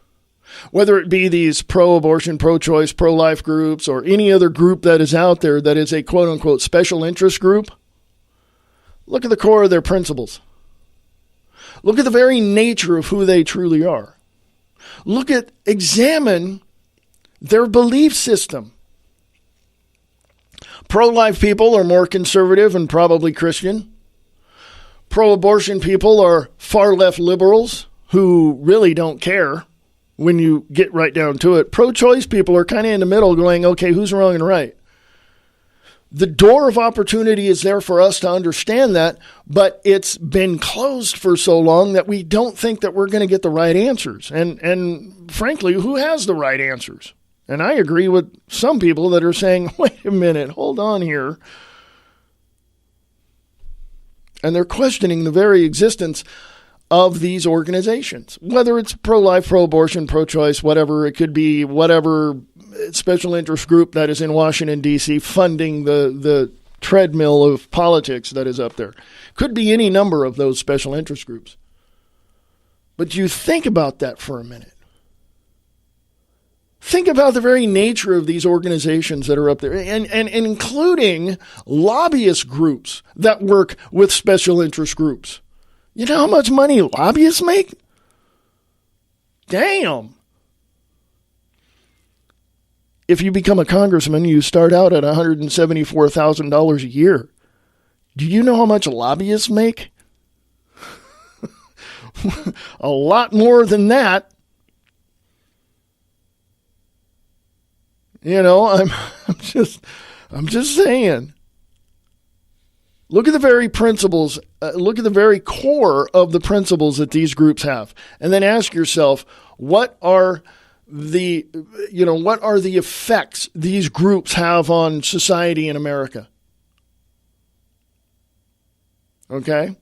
whether it be these pro-abortion, pro-choice, pro-life groups, or any other group that is out there that is a quote-unquote special interest group, look at the core of their principles. Look at the very nature of who they truly are. Examine their belief system. Pro-life people are more conservative and probably Christian. Pro-abortion people are far left liberals who really don't care when you get right down to it. Pro-choice people are kind of in the middle going, okay, who's wrong and right? The door of opportunity is there for us to understand that, but it's been closed for so long that we don't think that we're going to get the right answers. And frankly, who has the right answers? And I agree with some people that are saying, wait a minute, hold on here. And they're questioning the very existence of these organizations, whether it's pro-life, pro-abortion, pro-choice, whatever. It could be whatever special interest group that is in Washington, D.C. funding the treadmill of politics that is up there. Could be any number of those special interest groups. But you think about that for a minute. Think about the very nature of these organizations that are up there, and including lobbyist groups that work with special interest groups. You know how much money lobbyists make? Damn. If you become a congressman, you start out at $174,000 a year. Do you know how much lobbyists make? A lot more than that. You know, I'm just saying. Look at the very principles, look at the very core of the principles that these groups have. And then ask yourself, what are the effects these groups have on society in America? Okay?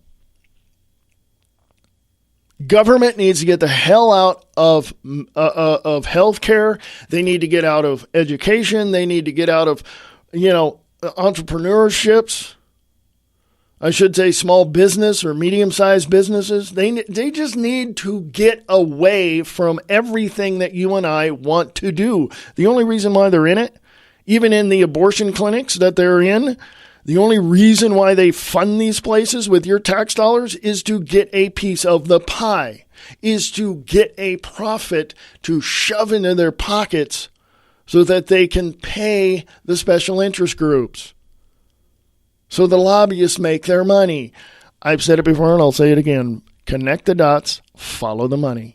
Government needs to get the hell out of healthcare. They need to get out of education. They need to get out of, entrepreneurships. I should say small business or medium-sized businesses. They just need to get away from everything that you and I want to do. The only reason why they're in it, even in the abortion clinics that they're in, the only reason why they fund these places with your tax dollars is to get a piece of the pie, is to get a profit to shove into their pockets so that they can pay the special interest groups. So the lobbyists make their money. I've said it before and I'll say it again. Connect the dots, follow the money.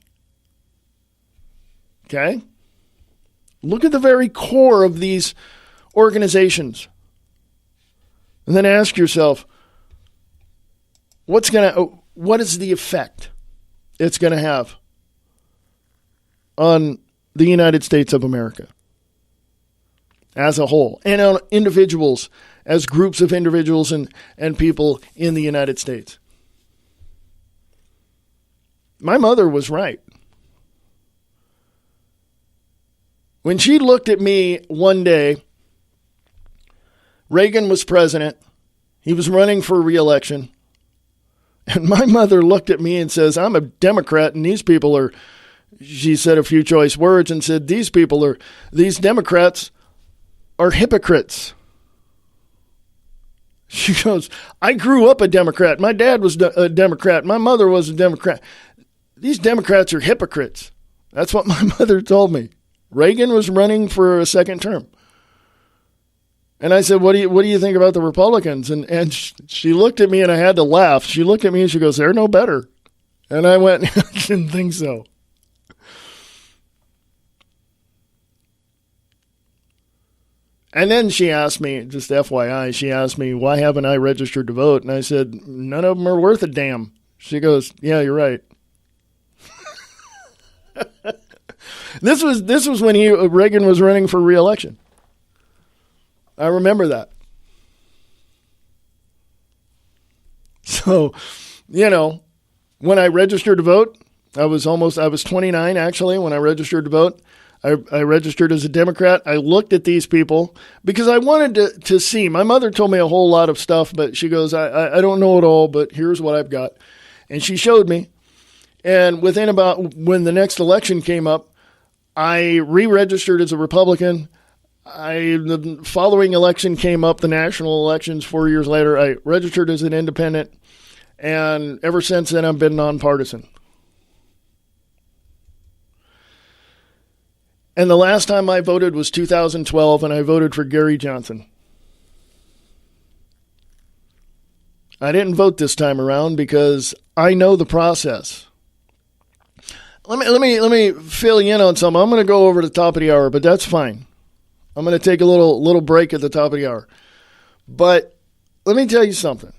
Okay? Look at the very core of these organizations. And then ask yourself, what is the effect it's going to have on the United States of America as a whole, and on individuals as groups of individuals and people in the United States? My mother was right. When she looked at me one day, Reagan was president. He was running for re-election. And my mother looked at me and says, I'm a Democrat, and these people are, she said a few choice words and said, these Democrats are hypocrites. She goes, I grew up a Democrat. My dad was a Democrat. My mother was a Democrat. These Democrats are hypocrites. That's what my mother told me. Reagan was running for a second term. And I said, what do you think about the Republicans? And she looked at me, and I had to laugh. She looked at me and she goes, they're no better. And I went, I didn't think so. And then she asked me, just FYI, she asked me, why haven't I registered to vote? And I said, none of them are worth a damn. She goes, yeah, you're right. This was when Reagan was running for re-election. I remember that. So, when I registered to vote, I was 29 actually when I registered to vote. I registered as a Democrat. I looked at these people because I wanted to see. My mother told me a whole lot of stuff, but she goes, I don't know it all, but here's what I've got. And she showed me. And when the next election came up, I re-registered as a Republican. The following election came up, the national elections 4 years later. I registered as an independent. And ever since then, I've been nonpartisan. And the last time I voted was 2012, and I voted for Gary Johnson. I didn't vote this time around because I know the process. Let me fill you in on something. I'm going to go over the top of the hour, but that's fine. I'm going to take a little break at the top of the hour. But let me tell you something.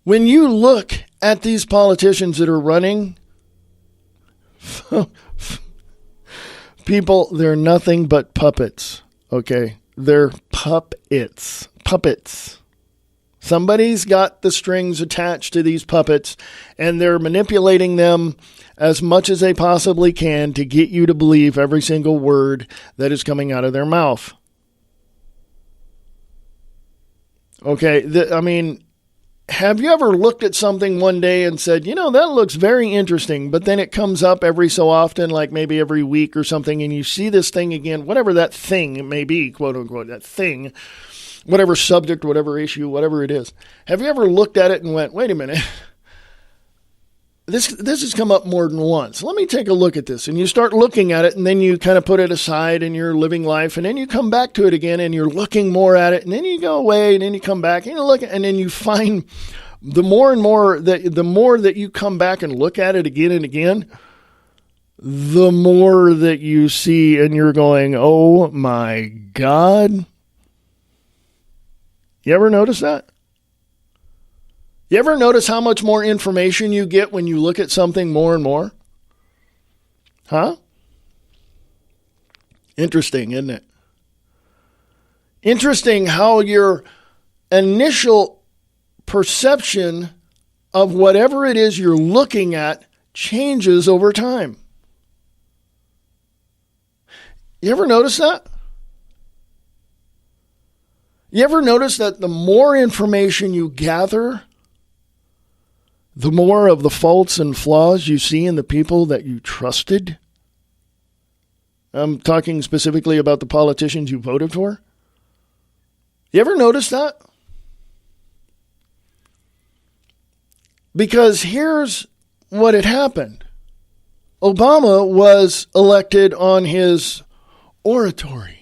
When you look at these politicians that are running, people, they're nothing but puppets, okay? They're puppets. Somebody's got the strings attached to these puppets, and they're manipulating them as much as they possibly can to get you to believe every single word that is coming out of their mouth. Okay, have you ever looked at something one day and said, that looks very interesting, but then it comes up every so often, like maybe every week or something, and you see this thing again, whatever that thing may be, quote unquote, that thing, whatever subject, whatever issue, whatever it is. Have you ever looked at it and went, wait a minute, this has come up more than once. Let me take a look at this. And you start looking at it, and then you kind of put it aside in your living life, and then you come back to it again, and you're looking more at it, and then you go away, and then you come back, and you look, and then you find the more that you come back and look at it again and again, the more that you see, and you're going, oh my God. You ever notice that? You ever notice how much more information you get when you look at something more and more? Huh? Interesting, isn't it? Interesting how your initial perception of whatever it is you're looking at changes over time. You ever notice that? You ever notice that the more information you gather, the more of the faults and flaws you see in the people that you trusted? I'm talking specifically about the politicians you voted for. You ever notice that? Because here's what had happened. Obama was elected on his oratory.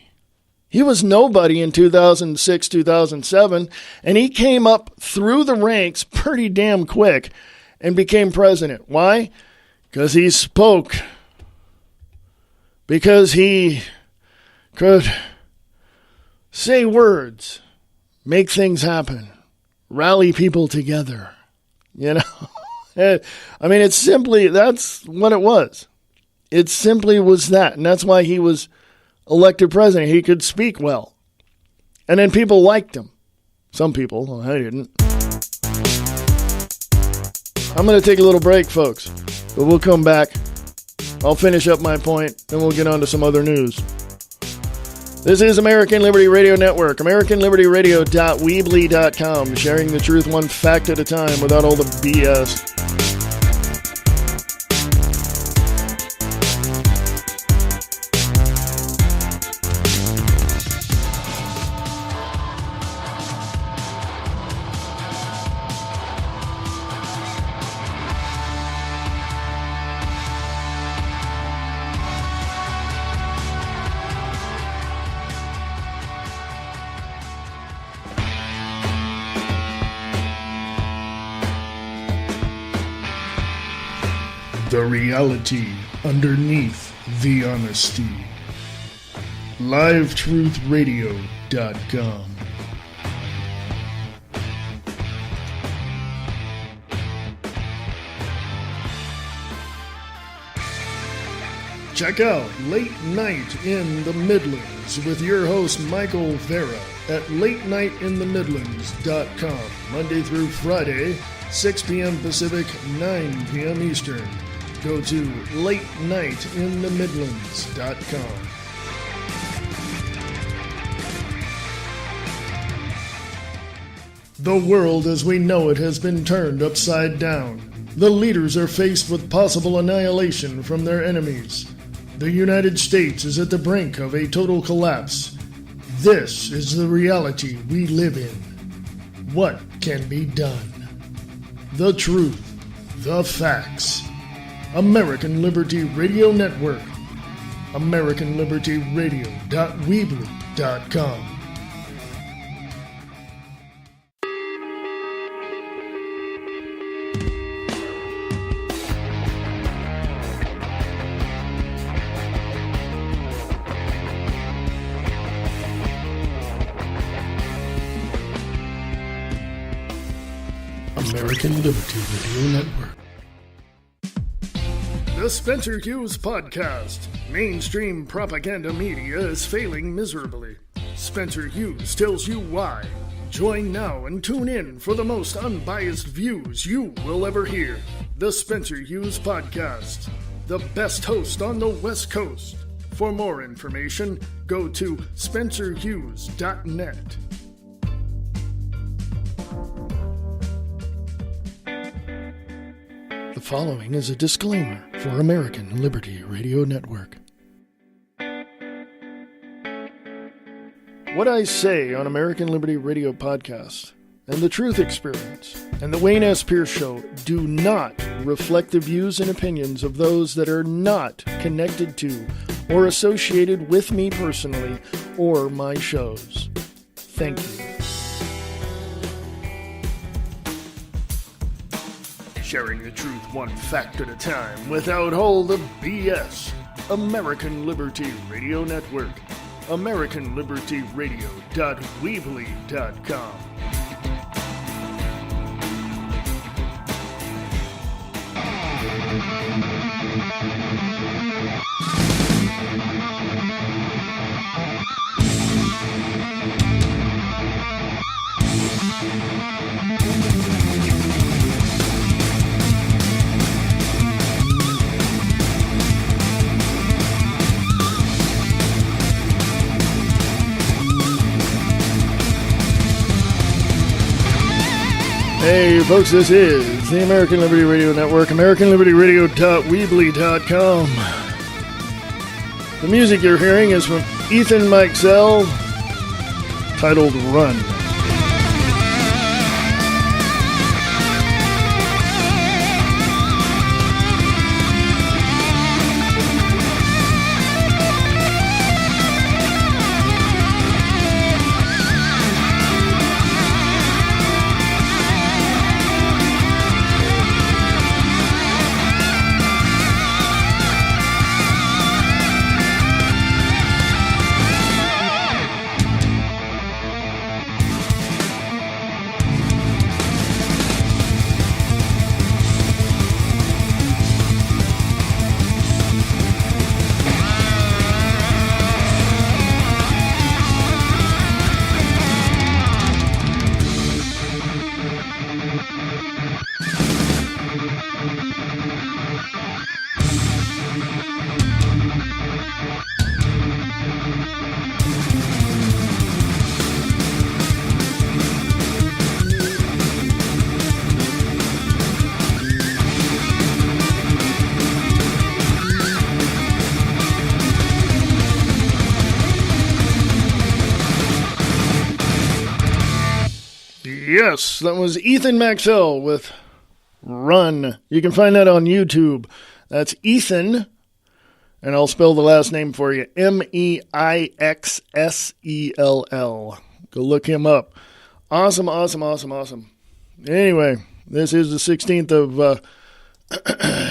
He was nobody in 2006, 2007, and he came up through the ranks pretty damn quick and became president. Why? Because he spoke. Because he could say words, make things happen, rally people together. That's what it was. It simply was that, and that's why he was elected president. He could speak well. And then people liked him. Some people. Well, I didn't. I'm going to take a little break, folks. But we'll come back. I'll finish up my point, then we'll get on to some other news. This is American Liberty Radio Network, AmericanLibertyRadio.weebly.com, sharing the truth one fact at a time without all the BS. The reality underneath the honesty. LiveTruthRadio.com. Check out Late Night in the Midlands with your host Michael Vera at LateNightInTheMidlands.com, Monday through Friday, 6 p.m. Pacific, 9 p.m. Eastern. Go to LateNightInTheMidlands.com. The world as we know it has been turned upside down. The leaders are faced with possible annihilation from their enemies. The United States is at the brink of a total collapse. This is the reality we live in. What can be done? The truth, the facts. American Liberty Radio Network. AmericanLibertyRadio.weebly.com. American Liberty Radio Network. The Spencer Hughes Podcast. Mainstream propaganda media is failing miserably. Spencer Hughes tells you why. Join now and tune in for the most unbiased views you will ever hear. The Spencer Hughes Podcast. The best host on the West Coast. For more information, go to spencerhughes.net. The following is a disclaimer for American Liberty Radio Network. What I say on American Liberty Radio Podcast and the Truth Experience and the Wayne S. Pierce Show do not reflect the views and opinions of those that are not connected to or associated with me personally or my shows. Thank you. Sharing the truth one fact at a time without all the BS. American Liberty Radio Network. AmericanLibertyRadio.weebly.com. Hey folks, this is the American Liberty Radio Network, AmericanLibertyRadio.weebly.com. The music you're hearing is from Ethan Maxell, titled Run. Yes, that was Ethan Maxell with Run. You can find that on YouTube. That's Ethan, and I'll spell the last name for you, Meixsell. Go look him up. Awesome. Anyway, this is the 16th of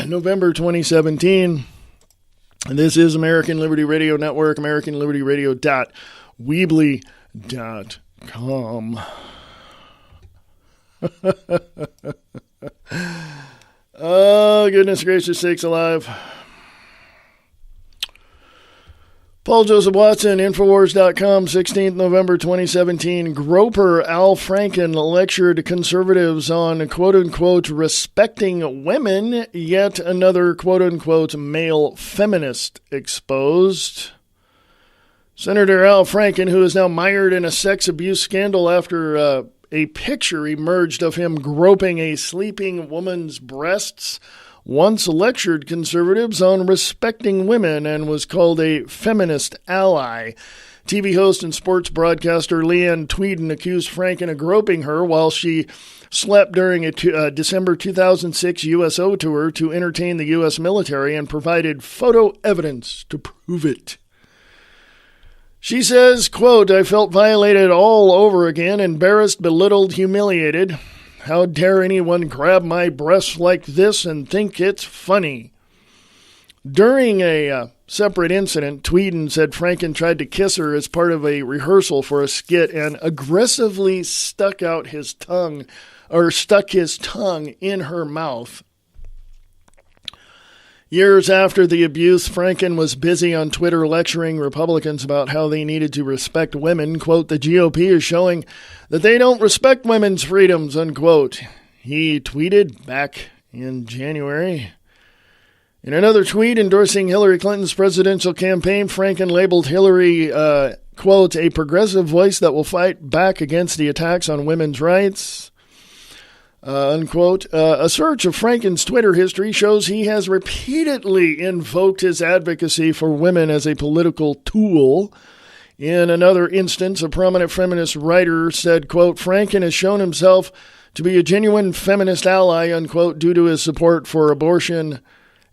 November 2017. And this is American Liberty Radio Network, AmericanLibertyRadio.weebly.com. Oh, goodness gracious sakes alive. Paul Joseph Watson, Infowars.com, 16th November 2017. Groper Al Franken lectured conservatives on, quote-unquote, respecting women, yet another, quote-unquote, male feminist exposed. Senator Al Franken, who is now mired in a sex abuse scandal after a picture emerged of him groping a sleeping woman's breasts, once lectured conservatives on respecting women and was called a feminist ally. TV host and sports broadcaster Leanne Tweeden accused Franken of groping her while she slept during a December 2006 USO tour to entertain the U.S. military and provided photo evidence to prove it. She says, quote, I felt violated all over again, embarrassed, belittled, humiliated. How dare anyone grab my breasts like this and think it's funny? During a separate incident, Tweeden said Franken tried to kiss her as part of a rehearsal for a skit and aggressively stuck his tongue in her mouth. Years after the abuse, Franken was busy on Twitter lecturing Republicans about how they needed to respect women. Quote, the GOP is showing that they don't respect women's freedoms, unquote. He tweeted back in January. In another tweet endorsing Hillary Clinton's presidential campaign, Franken labeled Hillary, quote, a progressive voice that will fight back against the attacks on women's rights. Unquote. A search of Franken's Twitter history shows he has repeatedly invoked his advocacy for women as a political tool. In another instance, a prominent feminist writer said, quote, Franken has shown himself to be a genuine feminist ally, unquote, due to his support for abortion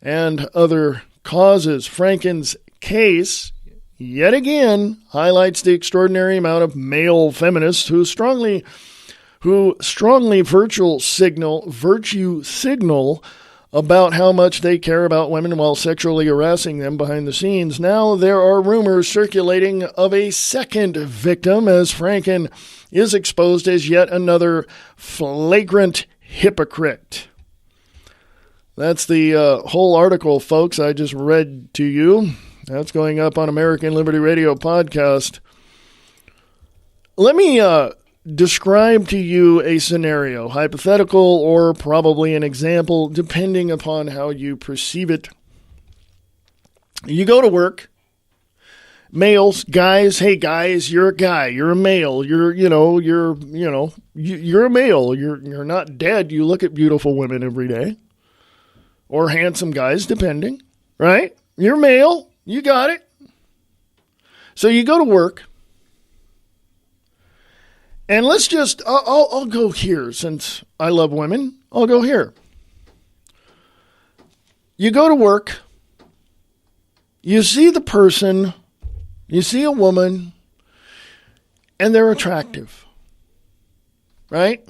and other causes. Franken's case, yet again, highlights the extraordinary amount of male feminists who strongly virtue signal about how much they care about women while sexually harassing them behind the scenes. Now there are rumors circulating of a second victim as Franken is exposed as yet another flagrant hypocrite. That's the whole article, folks, I just read to you. That's going up on American Liberty Radio podcast. Let me describe to you a scenario, hypothetical or probably an example, depending upon how you perceive it. You go to work. Males, guys, hey guys, you're a guy, you're a male, you're a male, you're not dead. You look at beautiful women every day. Or handsome guys, depending, right? You're male, you got it. So you go to work. And let's just, I'll go here since I love women. I'll go here. You go to work. You see the person. You see a woman. And they're attractive. Right?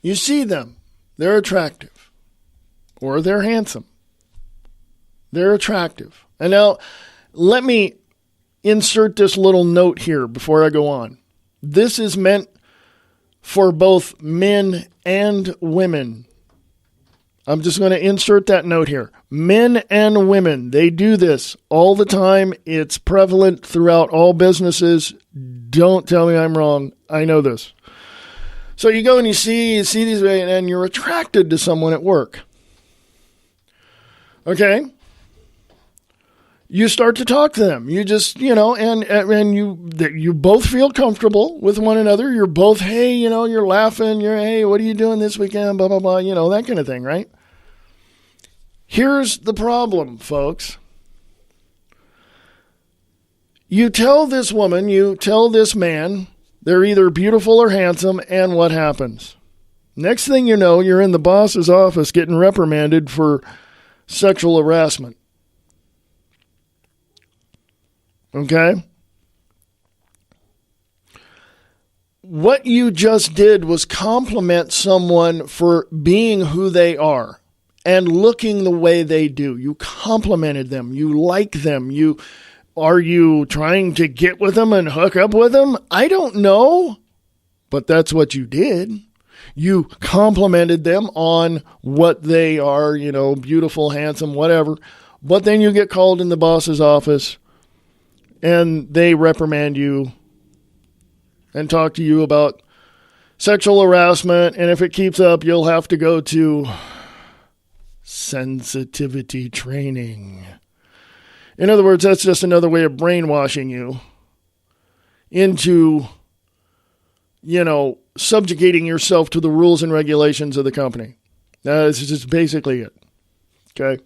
You see them. They're attractive. Or they're handsome. They're attractive. And now, let me insert this little note here before I go on. This is meant for both men and women. I'm just going to insert that note here. Men and women, they do this all the time. It's prevalent throughout all businesses. Don't tell me I'm wrong. I know this. So you go and you see these, and you're attracted to someone at work. Okay? You start to talk to them. You just, and you both feel comfortable with one another. You're both, hey, you're laughing. You're, hey, what are you doing this weekend? Blah, blah, blah, that kind of thing, right? Here's the problem, folks. You tell this woman, you tell this man, they're either beautiful or handsome, and what happens? Next thing you know, you're in the boss's office getting reprimanded for sexual harassment. Okay? What you just did was compliment someone for being who they are. and looking the way they do. You complimented them. You like them. Are you trying to get with them and hook up with them? I don't know, but that's what you did. You complimented them on what they are, beautiful, handsome, whatever. But then you get called in the boss's office and they reprimand you and talk to you about sexual harassment. And if it keeps up, you'll have to go to sensitivity training. In other words, that's just another way of brainwashing you into, subjugating yourself to the rules and regulations of the company. This is just basically it. Okay?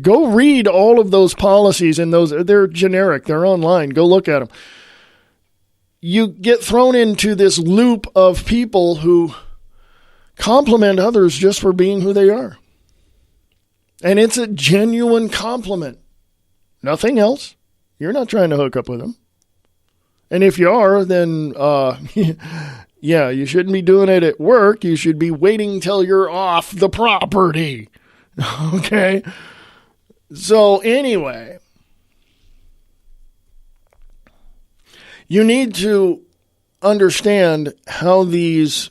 Go read all of those policies and they're generic. They're online. Go look at them. You get thrown into this loop of people who compliment others just for being who they are. And it's a genuine compliment. Nothing else. You're not trying to hook up with them. And if you are, then, yeah, you shouldn't be doing it at work. You should be waiting till you're off the property. Okay? So anyway, you need to understand how these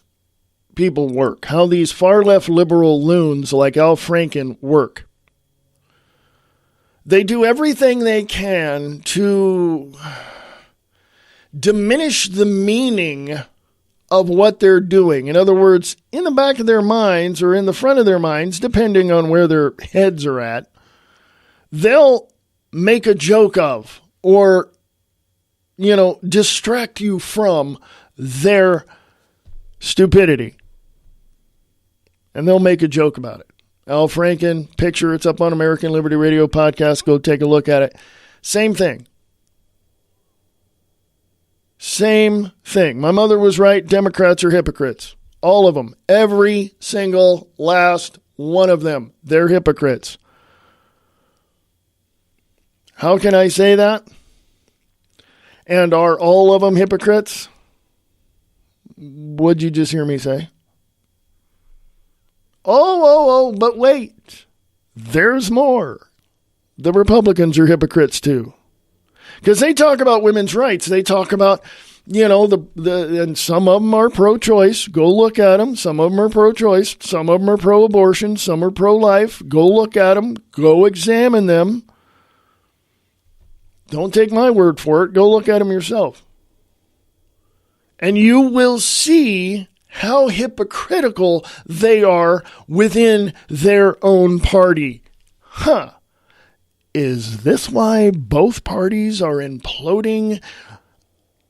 people work, how these far-left liberal loons like Al Franken work. They do everything they can to diminish the meaning of what they're doing. In other words, in the back of their minds or in the front of their minds, depending on where their heads are at, they'll make a joke of or, distract you from their stupidity. And they'll make a joke about it. Al Franken, picture, it's up on American Liberty Radio podcast. Go take a look at it. Same thing. Same thing. My mother was right. Democrats are hypocrites. All of them. Every single last one of them. They're hypocrites. How can I say that? And are all of them hypocrites? What'd you just hear me say? Oh, but wait. There's more. The Republicans are hypocrites too. Because they talk about women's rights. They talk about, and some of them are pro-choice. Go look at them. Some of them are pro-choice. Some of them are pro-abortion. Some are pro-life. Go look at them. Go examine them. Don't take my word for it. Go look at them yourself. And you will see how hypocritical they are within their own party. Is this why both parties are imploding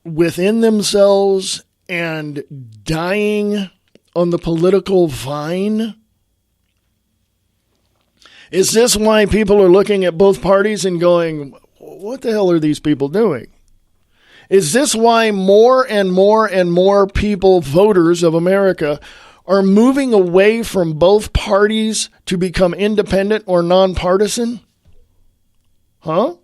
within themselves and dying on the political vine? Is this why people are looking at both parties and going, what the hell are these people doing? Is this why more and more and more people, voters of America, are moving away from both parties to become independent or nonpartisan? Huh?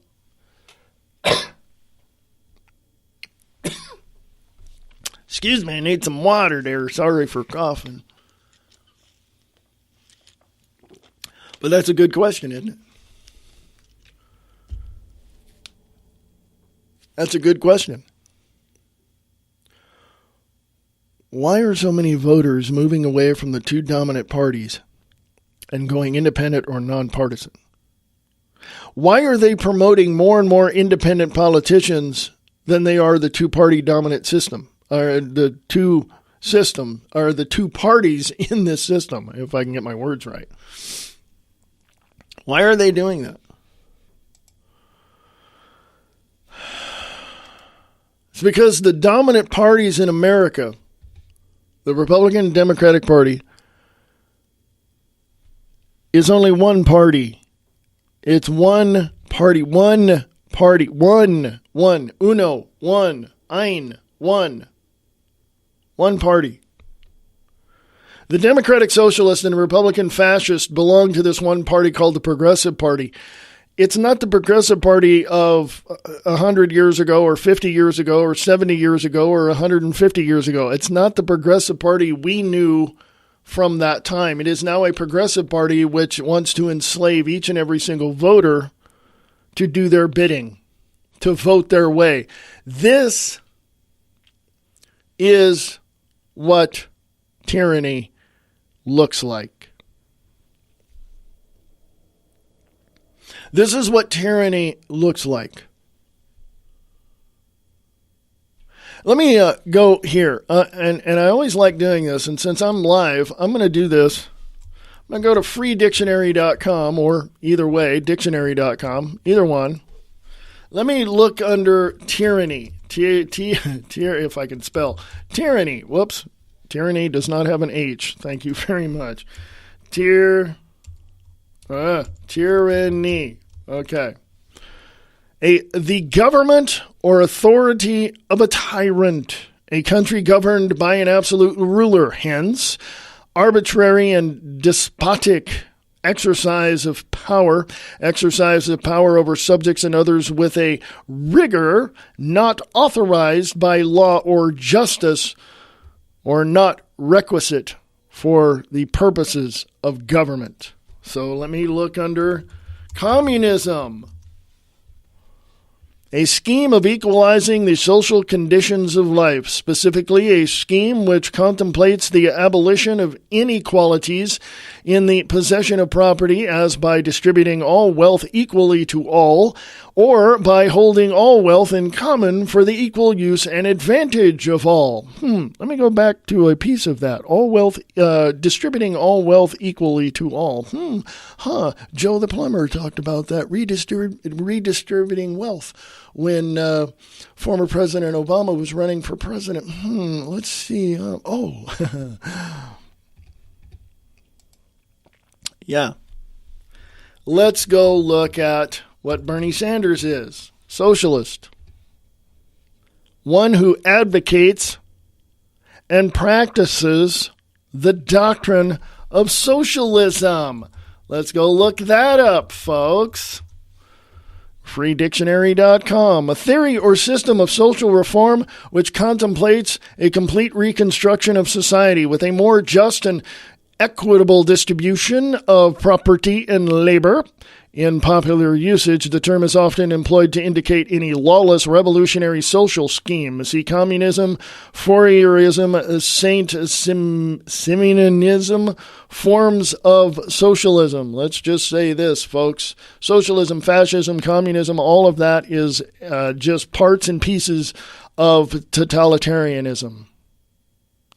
Excuse me, I need some water there. Sorry for coughing. But that's a good question, isn't it? That's a good question. Why are so many voters moving away from the two dominant parties and going independent or nonpartisan? Why are they promoting more and more independent politicians than they are the two-party dominant system, or the two parties in this system, if I can get my words right? Why are they doing that? It's because the dominant parties in America, the Republican and Democratic Party, is only one party. It's one party, uno, one party. The Democratic Socialist and the Republican Fascist belong to this one party called the Progressive Party. It's not the Progressive Party of 100 years ago or 50 years ago or 70 years ago or 150 years ago. It's not the Progressive Party we knew from that time. It is now a progressive party which wants to enslave each and every single voter to do their bidding, to vote their way. This is what tyranny looks like. This is what tyranny looks like. Let me go here, and I always like doing this, and since I'm live, I'm going to do this. I'm going to go to freedictionary.com, or either way, dictionary.com, either one. Let me look under tyranny, if I can spell. Tyranny, whoops, tyranny does not have an H, thank you very much. Tyranny, okay. The government or authority of a tyrant, a country governed by an absolute ruler, hence arbitrary and despotic exercise of power over subjects and others with a rigor not authorized by law or justice, or not requisite for the purposes of government. So let me look under communism. A scheme of equalizing the social conditions of life, specifically a scheme which contemplates the abolition of inequalities in the possession of property, as by distributing all wealth equally to all, or by holding all wealth in common for the equal use and advantage of all. Let me go back to a piece of that. All wealth, distributing all wealth equally to all. Joe the plumber talked about that, redistributing wealth when former President Obama was running for president. Let's see. Yeah. Let's go look at what Bernie Sanders is. Socialist. One who advocates and practices the doctrine of socialism. Let's go look that up, folks. freedictionary.com. A theory or system of social reform which contemplates a complete reconstruction of society with a more just and equitable distribution of property and labor. In popular usage, the term is often employed to indicate any lawless revolutionary social scheme. See communism, Fourierism, Saint-Simonism, forms of socialism. Let's just say this, folks. Socialism, fascism, communism, all of that is just parts and pieces of totalitarianism.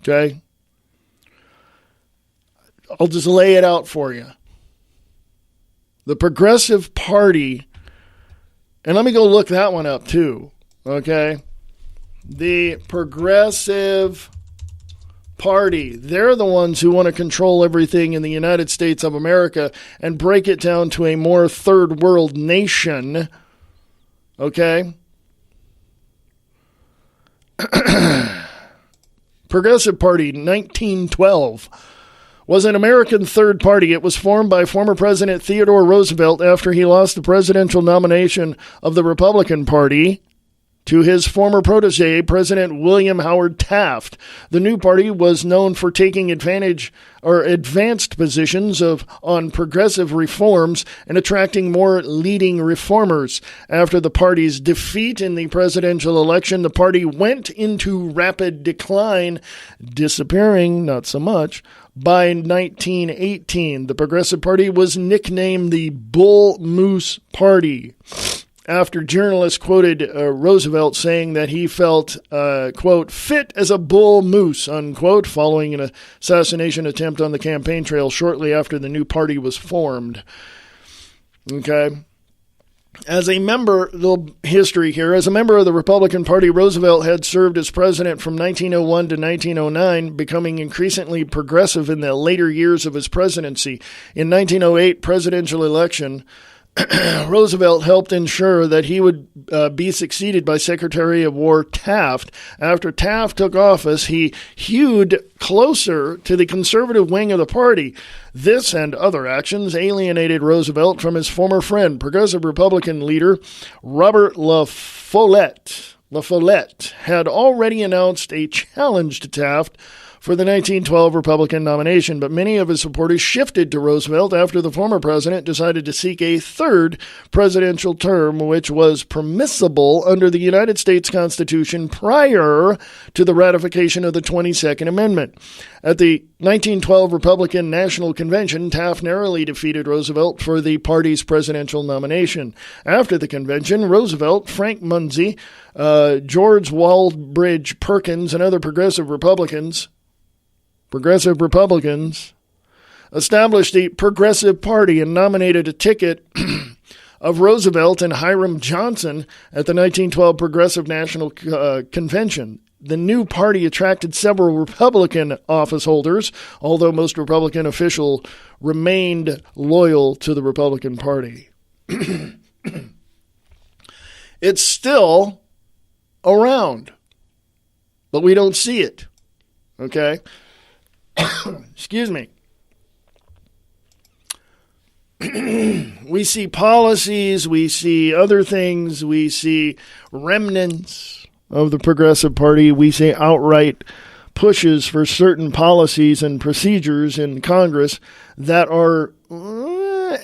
Okay? I'll just lay it out for you. The Progressive Party, and let me go look that one up too, okay? The Progressive Party, they're the ones who want to control everything in the United States of America and break it down to a more third world nation, okay? Progressive Party, 1912. Was an American third party. It was formed by former President Theodore Roosevelt after he lost the presidential nomination of the Republican Party to his former protege, President William Howard Taft. The new party was known for taking advantage or advanced positions on progressive reforms and attracting more leading reformers. After the party's defeat in the presidential election, the party went into rapid decline, disappearing, not so much. By 1918, the Progressive Party was nicknamed the Bull Moose Party, after journalists quoted Roosevelt saying that he felt, quote, fit as a bull moose, unquote, following an assassination attempt on the campaign trail shortly after the new party was formed. Okay. As a member, little history here, as a member of the Republican Party, Roosevelt had served as president from 1901 to 1909, becoming increasingly progressive in the later years of his presidency. In 1908 presidential election, Roosevelt helped ensure that he would be succeeded by Secretary of War Taft. After Taft took office, he hewed closer to the conservative wing of the party. This and other actions alienated Roosevelt from his former friend, progressive Republican leader Robert La Follette had already announced a challenge to Taft for the 1912 Republican nomination, but many of his supporters shifted to Roosevelt after the former president decided to seek a third presidential term, which was permissible under the United States Constitution prior to the ratification of the 22nd Amendment. At the 1912 Republican National Convention, Taft narrowly defeated Roosevelt for the party's presidential nomination. After the convention, Roosevelt, Frank Munsey, George Waldbridge Perkins, and other progressive Republicans established the Progressive Party and nominated a ticket of Roosevelt and Hiram Johnson at the 1912 Progressive National Convention. The new party attracted several Republican office holders, although most Republican officials remained loyal to the Republican Party. It's still around, but we don't see it. Okay? Excuse me. We see policies, we see other things, we see remnants of the Progressive Party, we see outright pushes for certain policies and procedures in Congress that are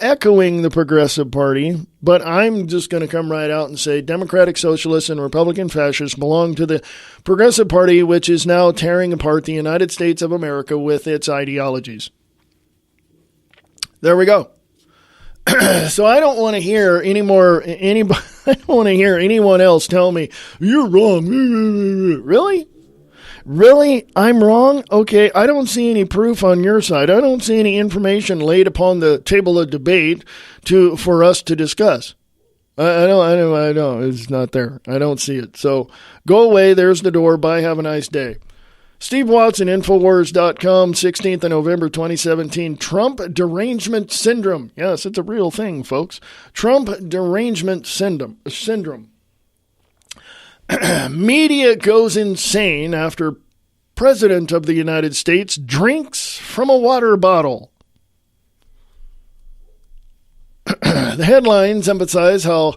echoing the Progressive Party, but I'm just going to come right out and say Democratic Socialists and Republican Fascists belong to the Progressive Party, which is now tearing apart the United States of America with its ideologies. There we go. So I don't want to hear anybody. I don't want to hear anyone else tell me you're wrong. Really? Really? I'm wrong? Okay, I don't see any proof on your side. I don't see any information laid upon the table of debate for us to discuss. I don't. It's not there. I don't see it. So go away. There's the door. Bye. Have a nice day. Steve Watson, Infowars.com, 16th of November, 2017. Trump derangement syndrome. Yes, it's a real thing, folks. Trump derangement syndrome. Media goes insane after President of the United States drinks from a water bottle. The headlines emphasize how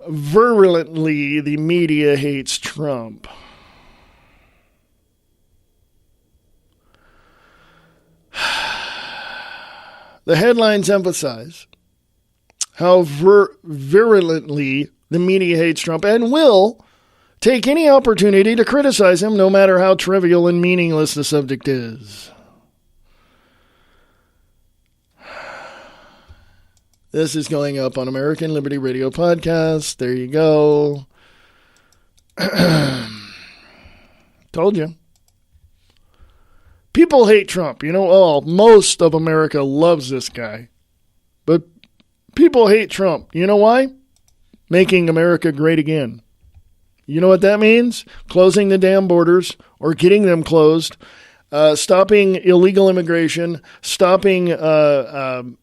virulently the media hates Trump. The headlines emphasize how virulently the media hates Trump and will take any opportunity to criticize him, no matter how trivial and meaningless the subject is. This is going up on American Liberty Radio Podcast. There you go. Told you. People hate Trump. Most of America loves this guy. But people hate Trump. You know why? Making America great again. You know what that means? Closing the damn borders or getting them closed. Stopping illegal immigration. Stopping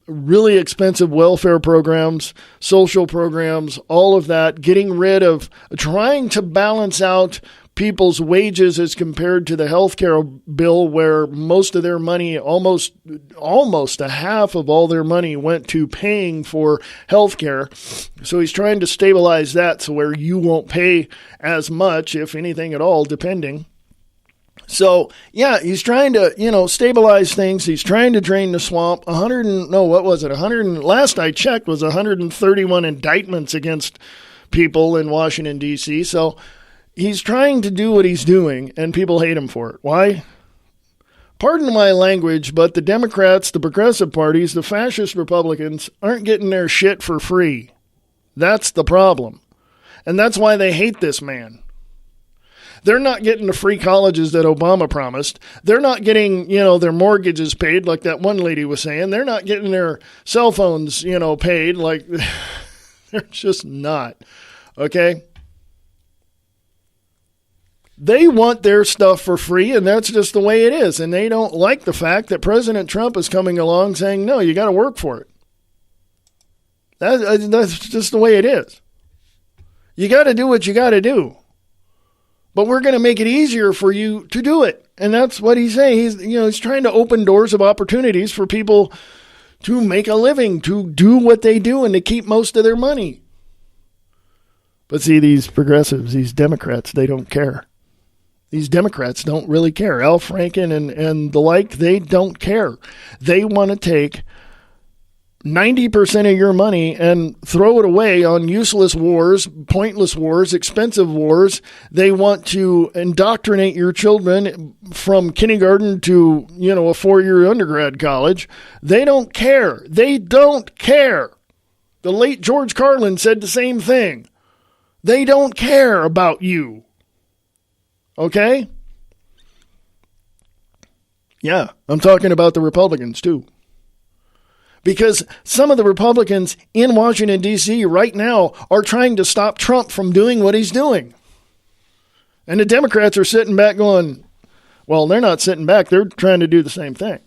really expensive welfare programs, social programs, all of that. Getting rid of, trying to balance out people's wages as compared to the health care bill, where most of their money, almost a half of all their money went to paying for health care. So he's trying to stabilize that so where you won't pay as much, if anything at all, depending. So, yeah, he's trying to, stabilize things. He's trying to drain the swamp. Last I checked was 131 indictments against people in Washington, D.C. So he's trying to do what he's doing, and people hate him for it. Why? Pardon my language, but the Democrats, the progressive parties, the fascist Republicans aren't getting their shit for free. That's the problem. And that's why they hate this man. They're not getting the free colleges that Obama promised. They're not getting, their mortgages paid like that one lady was saying. They're not getting their cell phones, paid like they're just not. Okay? They want their stuff for free, and that's just the way it is. And they don't like the fact that President Trump is coming along saying, no, you got to work for it. That's just the way it is. You got to do what you got to do. But we're going to make it easier for you to do it. And that's what he's saying. He's trying to open doors of opportunities for people to make a living, to do what they do, and to keep most of their money. But see, these progressives, these Democrats, they don't care. These Democrats don't really care. Al Franken and the like, they don't care. They want to take 90% of your money and throw it away on useless wars, pointless wars, expensive wars. They want to indoctrinate your children from kindergarten to, a 4-year undergrad college. They don't care. They don't care. The late George Carlin said the same thing. They don't care about you. Okay? Yeah, I'm talking about the Republicans too. Because some of the Republicans in Washington, D.C. right now are trying to stop Trump from doing what he's doing. And the Democrats are sitting back going, well, they're not sitting back. They're trying to do the same thing.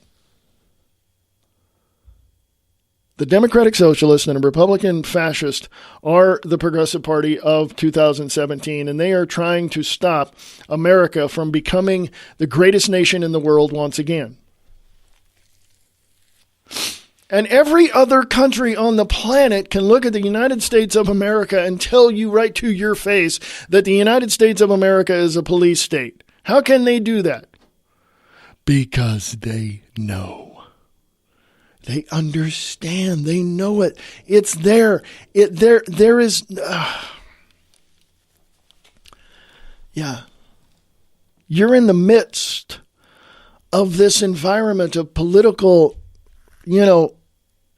The Democratic Socialists and the Republican Fascist are the Progressive Party of 2017, and they are trying to stop America from becoming the greatest nation in the world once again. And every other country on the planet can look at the United States of America and tell you right to your face that the United States of America is a police state. How can they do that? Because they know. They understand. They know it. It's there. There is... yeah. You're in the midst of this environment of political,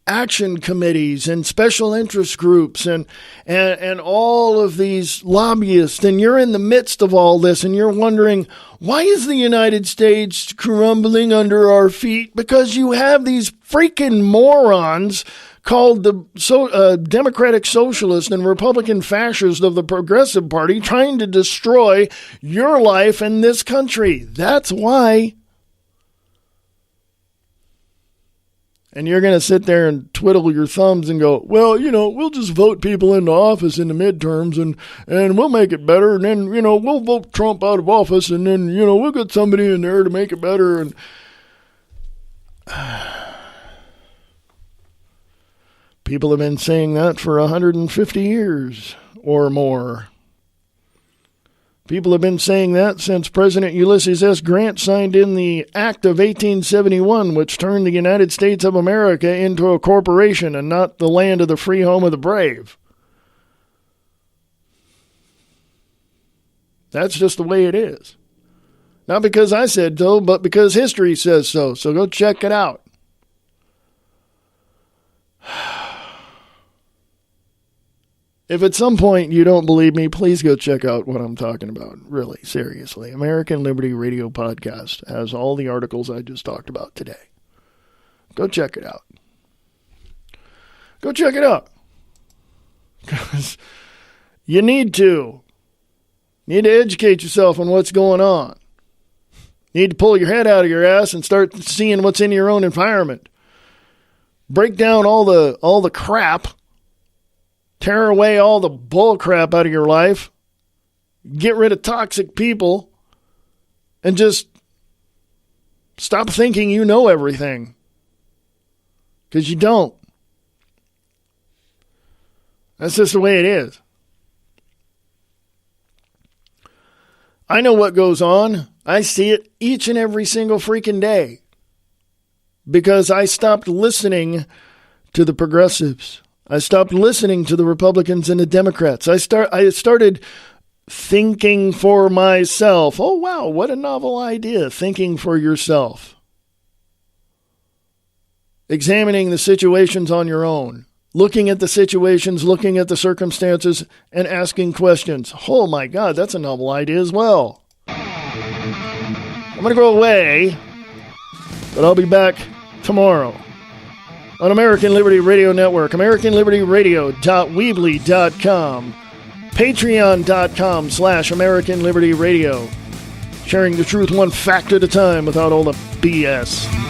action committees and special interest groups and all of these lobbyists, and you're in the midst of all this and you're wondering, why is the United States crumbling under our feet? Because you have these freaking morons called the Democratic Socialist and Republican Fascist of the Progressive Party trying to destroy your life in this country. That's why. And you're going to sit there and twiddle your thumbs and go, well, we'll just vote people into office in the midterms and we'll make it better. And then, we'll vote Trump out of office and then, we'll get somebody in there to make it better. And people have been saying that for 150 years or more. People have been saying that since President Ulysses S. Grant signed in the Act of 1871, which turned the United States of America into a corporation and not the land of the free home of the brave. That's just the way it is. Not because I said so, but because history says so. So go check it out. If at some point you don't believe me, please go check out what I'm talking about. Really, seriously. American Liberty Radio Podcast has all the articles I just talked about today. Go check it out. Go check it out. Because you need to. You need to educate yourself on what's going on. You need to pull your head out of your ass and start seeing what's in your own environment. Break down all the crap. Tear away all the bull crap out of your life. Get rid of toxic people. And just stop thinking you know everything. Because you don't. That's just the way it is. I know what goes on. I see it each and every single freaking day. Because I stopped listening to the progressives. I stopped listening to the Republicans and the Democrats. I started thinking for myself. Oh, wow, what a novel idea, thinking for yourself. Examining the situations on your own. Looking at the situations, looking at the circumstances, and asking questions. Oh, my God, that's a novel idea as well. I'm going to go away, but I'll be back tomorrow. On American Liberty Radio Network, AmericanLibertyRadio.weebly.com, Patreon.com/American Liberty Radio. Sharing the truth one fact at a time without all the BS.